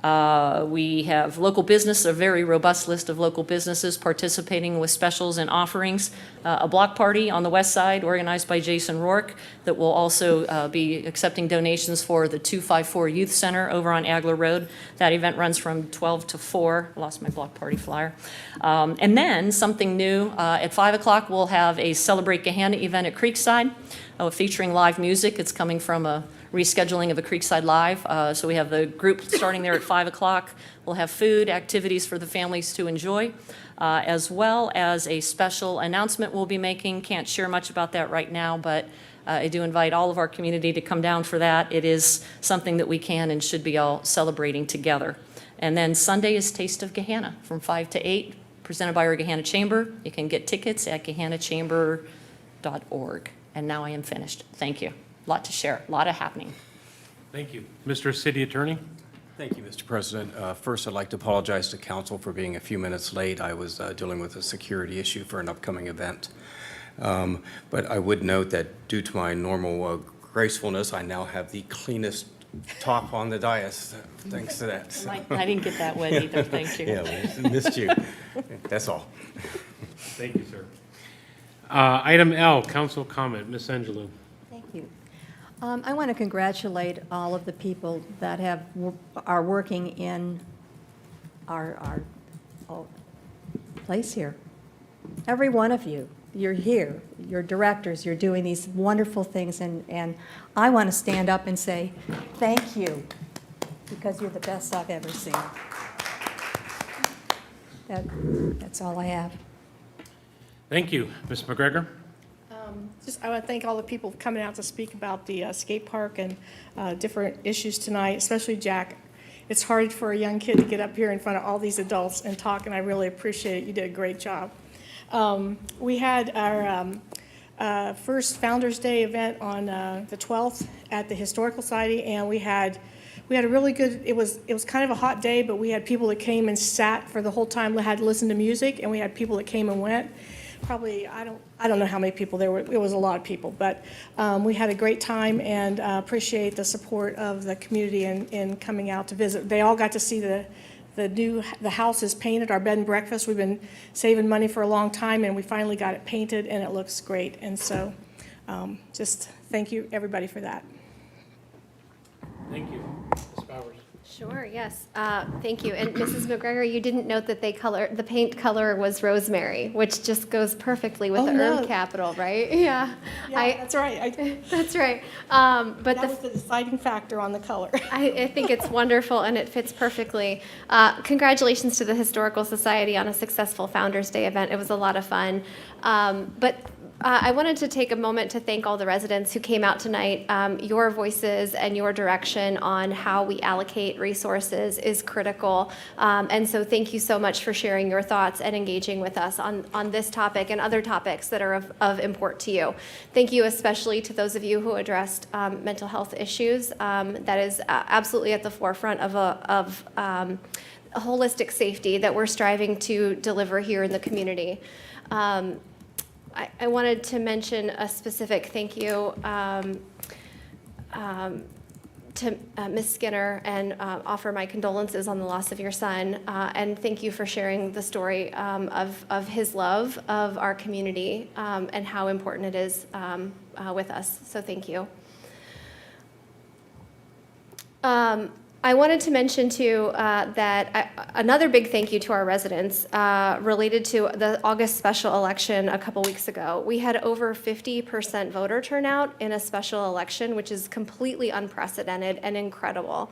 We have local business, a very robust list of local businesses participating with specials and offerings. A block party on the west side organized by Jason Rourke that will also be accepting donations for the 254 Youth Center over on Agler Road. That event runs from 12 to 4. I lost my block party flyer. And then something new, at 5 o'clock we'll have a Celebrate Gahanna event at Creekside featuring live music. It's coming from a rescheduling of a Creekside Live. So we have the group starting there at 5 o'clock. We'll have food, activities for the families to enjoy, as well as a special announcement we'll be making. Can't share much about that right now, but I do invite all of our community to come down for that. It is something that we can and should be all celebrating together. And then Sunday is Taste of Gahanna from 5 to 8, presented by our Gahanna Chamber. You can get tickets at gahannachamber.org. And now I am finished. Thank you. A lot to share, a lot happening. Thank you. Mr. City Attorney? Thank you, Mr. President. First, I'd like to apologize to council for being a few minutes late. I was dealing with a security issue for an upcoming event. But I would note that due to my normal gracefulness, I now have the cleanest top on the dais, thanks to that. So. I didn't get that wet either, thank you. Yeah, we missed you. That's all. Thank you, sir. Item L, council comment. Ms. Angelou. Thank you. I want to congratulate all of the people that are working in our place here. Every one of you, you're here, you're directors, you're doing these wonderful things, and I want to stand up and say thank you, because you're the best I've ever seen. That's all I have. Thank you. Ms. McGregor? I want to thank all the people coming out to speak about the skate park and different issues tonight, especially Jack. It's hard for a young kid to get up here in front of all these adults and talk, and I really appreciate it. You did a great job. We had our first Founders Day event on the 12th at the Historical Society, and we had a really good, it was kind of a hot day, but we had people that came and sat for the whole time, had to listen to music, and we had people that came and went. Probably, I don't know how many people there were. It was a lot of people, but we had a great time, and appreciate the support of the community in coming out to visit. They all got to see the house is painted, our bed and breakfast. We've been saving money for a long time, and we finally got it painted, and it looks great. And so just thank you, everybody, for that. Thank you. Ms. Bowers? Sure, yes. Thank you. And Mrs. McGregor, you didn't note that the paint color was rosemary, which just goes perfectly with the herb capital, right? Yeah. That's right. That's right. But that was the deciding factor on the color. I think it's wonderful, and it fits perfectly. Congratulations to the Historical Society on a successful Founders Day event. It was a lot of fun. I wanted to take a moment to thank all the residents who came out tonight. Your voices and your direction on how we allocate resources is critical. And so thank you so much for sharing your thoughts and engaging with us on this topic and other topics that are of import to you. Thank you especially to those of you who addressed mental health issues. That is absolutely at the forefront of holistic safety that we're striving to deliver here in the community. I wanted to mention a specific thank you to Ms. Skinner and offer my condolences on the loss of your son. And thank you for sharing the story of his love of our community and how important it is with us. So thank you. I I wanted to mention too another big thank you to our residents related to the August special election a couple weeks ago. We had over 50% voter turnout in a special election, which is completely unprecedented and incredible.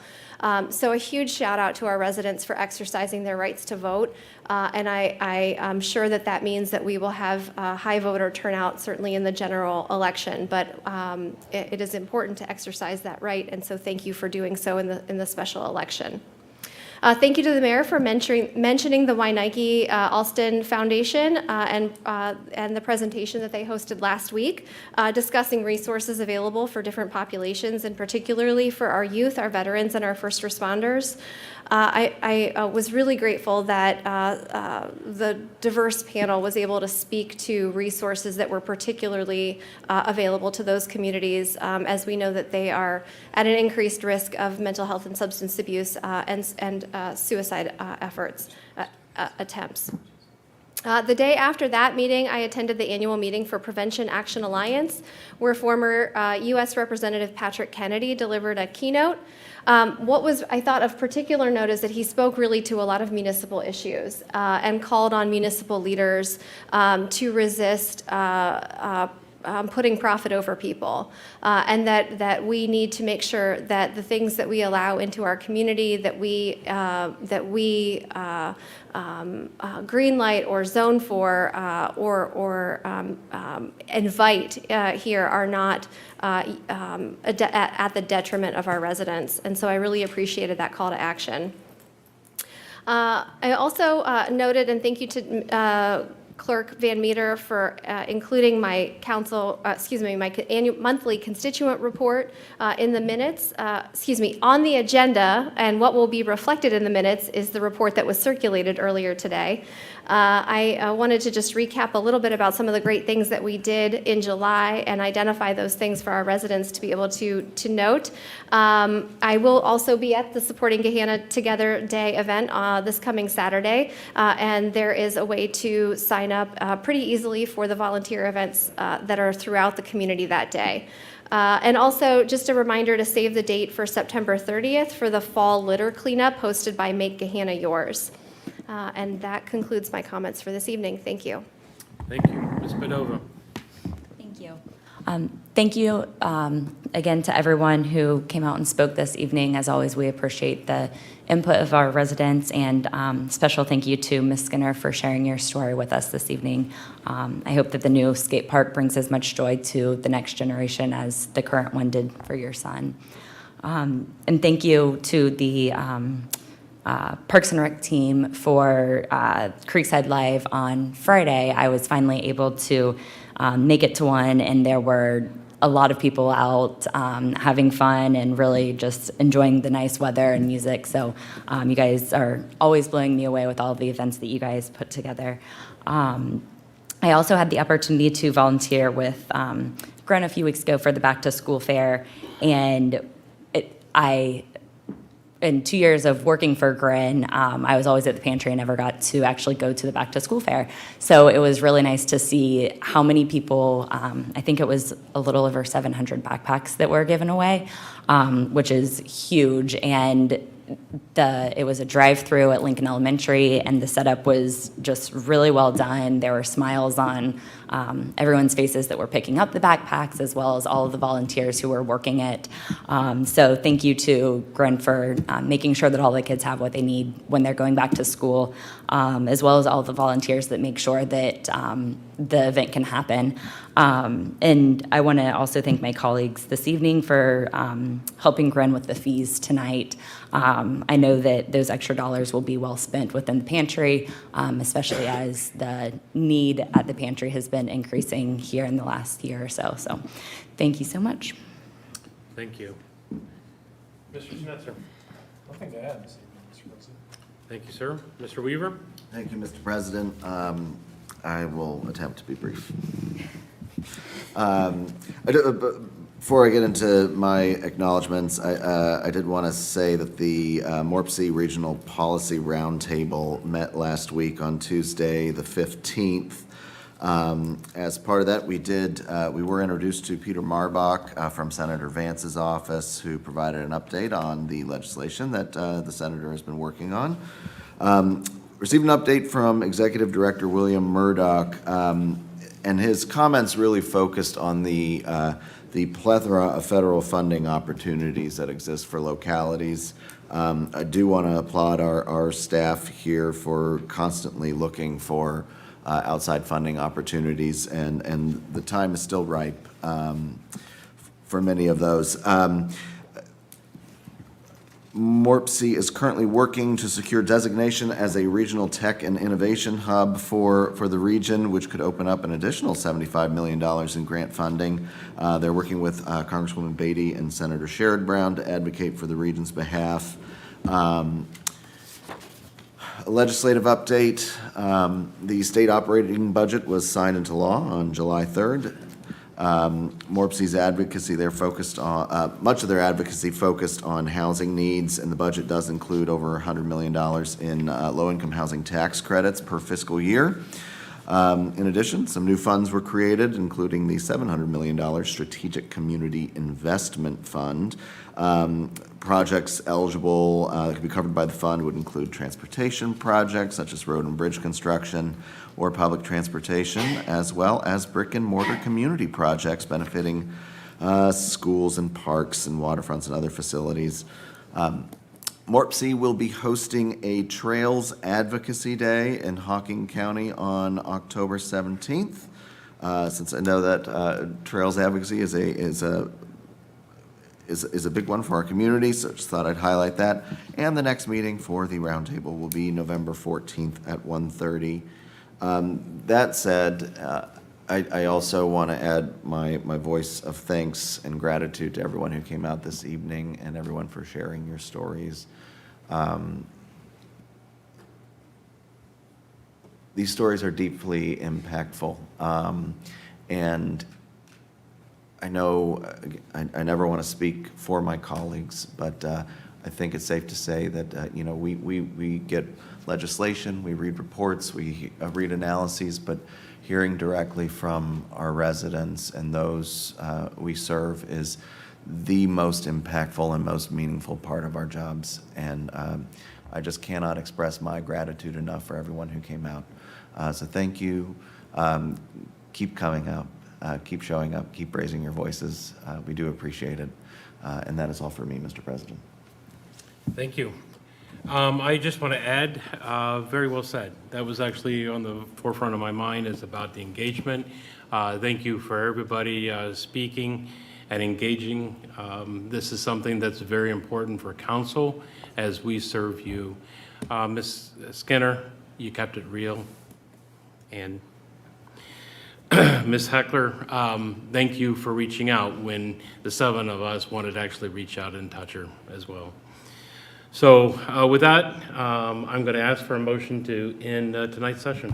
So a huge shout out to our residents for exercising their rights to vote. And I am sure that that means that we will have high voter turnout certainly in the general election, but it is important to exercise that right, and so thank you for doing so in the special election. Thank you to the mayor for mentioning the Weinike Alston Foundation and the presentation that they hosted last week, discussing resources available for different populations, and particularly for our youth, our veterans, and our first responders. I was really grateful that the diverse panel was able to speak to resources that were particularly available to those communities, as we know that they are at an increased risk of mental health and substance abuse and suicide attempts. The day after that meeting, I attended the annual meeting for Prevention Action Alliance, where former U.S. Representative Patrick Kennedy delivered a keynote. What was, I thought, of particular note is that he spoke really to a lot of municipal issues and called on municipal leaders to resist putting profit over people, and that we need to make sure that the things that we allow into our community, that we green light or zone for or invite here are not at the detriment of our residents. And so I really appreciated that call to action. I also noted, and thank you to Clerk Van Meter for including my monthly constituent report in the minutes, on the agenda, and what will be reflected in the minutes is the report that was circulated earlier today. I wanted to just recap a little bit about some of the great things that we did in July and identify those things for our residents to be able to note. I will also be at the Supporting Gahanna Together Day event this coming Saturday, and there is a way to sign up pretty easily for the volunteer events that are throughout the community that day. And also, just a reminder to save the date for September 30th for the fall litter cleanup hosted by Make Gahanna Yours. And that concludes my comments for this evening. Thank you. Thank you. Ms. Padova. Thank you. Thank you again to everyone who came out and spoke this evening. As always, we appreciate the input of our residents, and special thank you to Ms. Skinner for sharing your story with us this evening. I hope that the new skate park brings as much joy to the next generation as the current one did for your son. And thank you to the Parks and Rec team for Creekside Live on Friday. I was finally able to make it to one, and there were a lot of people out having fun and really just enjoying the nice weather and music. So you guys are always blowing me away with all of the events that you guys put together. I also had the opportunity to volunteer with Gren a few weeks ago for the Back to School Fair, and in 2 years of working for Grin, I was always at the pantry and never got to actually go to the Back to School Fair. So it was really nice to see how many people, I think it was a little over 700 backpacks that were given away, which is huge. And it was a drive-through at Lincoln Elementary, and the setup was just really well done. There were smiles on everyone's faces that were picking up the backpacks, as well as all of the volunteers who were working it. So thank you to Gren for making sure that all the kids have what they need when they're going back to school, as well as all the volunteers that make sure that the event can happen. And I want to also thank my colleagues this evening for helping Gren with the fees tonight. I know that those extra dollars will be well spent within the pantry, especially as the need at the pantry has been increasing here in the last year or so. So thank you so much. Thank you. Mr. Schnetzer. Nothing to add this evening, Mr. President. Thank you, sir. Mr. Weaver. Thank you, Mr. President. I will attempt to be brief. Before I get into my acknowledgments, I did want to say that the MORPC Regional Policy Roundtable met last week on Tuesday, the 15th. As part of that, we were introduced to Peter Marbach from Senator Vance's office, who provided an update on the legislation that the senator has been working on. Received an update from Executive Director William Murdoch, and his comments really focused on the plethora of federal funding opportunities that exist for localities. I do want to applaud our staff here for constantly looking for outside funding opportunities, and the time is still ripe for many of those. MORPC is currently working to secure designation as a regional tech and innovation hub for the region, which could open up an additional $75 million in grant funding. They're working with Congresswoman Beatty and Senator Sherrod Brown to advocate for the region's behalf. A legislative update, the state operating budget was signed into law on July 3rd. MORPC's advocacy, they're focused on, much of their advocacy focused on housing needs, and the budget does include over $100 million in low-income housing tax credits per fiscal year. In addition, some new funds were created, including the $700 million Strategic Community Investment Fund. Projects eligible that could be covered by the fund would include transportation projects such as road and bridge construction or public transportation, as well as brick and mortar community projects benefiting schools and parks and waterfronts and other facilities. MORPC will be hosting a Trails Advocacy Day in Hocking County on October 17th. Since I know that Trails Advocacy is a big one for our community, so just thought I'd highlight that. And the next meeting for the roundtable will be November 14th at 1:30. That said, I also want to add my voice of thanks and gratitude to everyone who came out this evening and everyone for sharing your stories. These stories are deeply impactful, and I know I never want to speak for my colleagues, but I think it's safe to say that we get legislation, we read reports, we read analyses, but hearing directly from our residents and those we serve is the most impactful and most meaningful part of our jobs. And I just cannot express my gratitude enough for everyone who came out. So thank you. Keep coming out. Keep showing up, keep raising your voices. We do appreciate it. And that is all for me, Mr. President. Thank you. I just want to add, very well said. That was actually on the forefront of my mind, is about the engagement. Thank you for everybody speaking and engaging. This is something that's very important for council as we serve you. Ms. Skinner, you kept it real. And Ms. Heckler, thank you for reaching out when the 7 of us wanted to actually reach out and touch her as well. So with that, I'm going to ask for a motion to end tonight's session.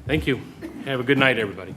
Thank you. Have a good night, everybody.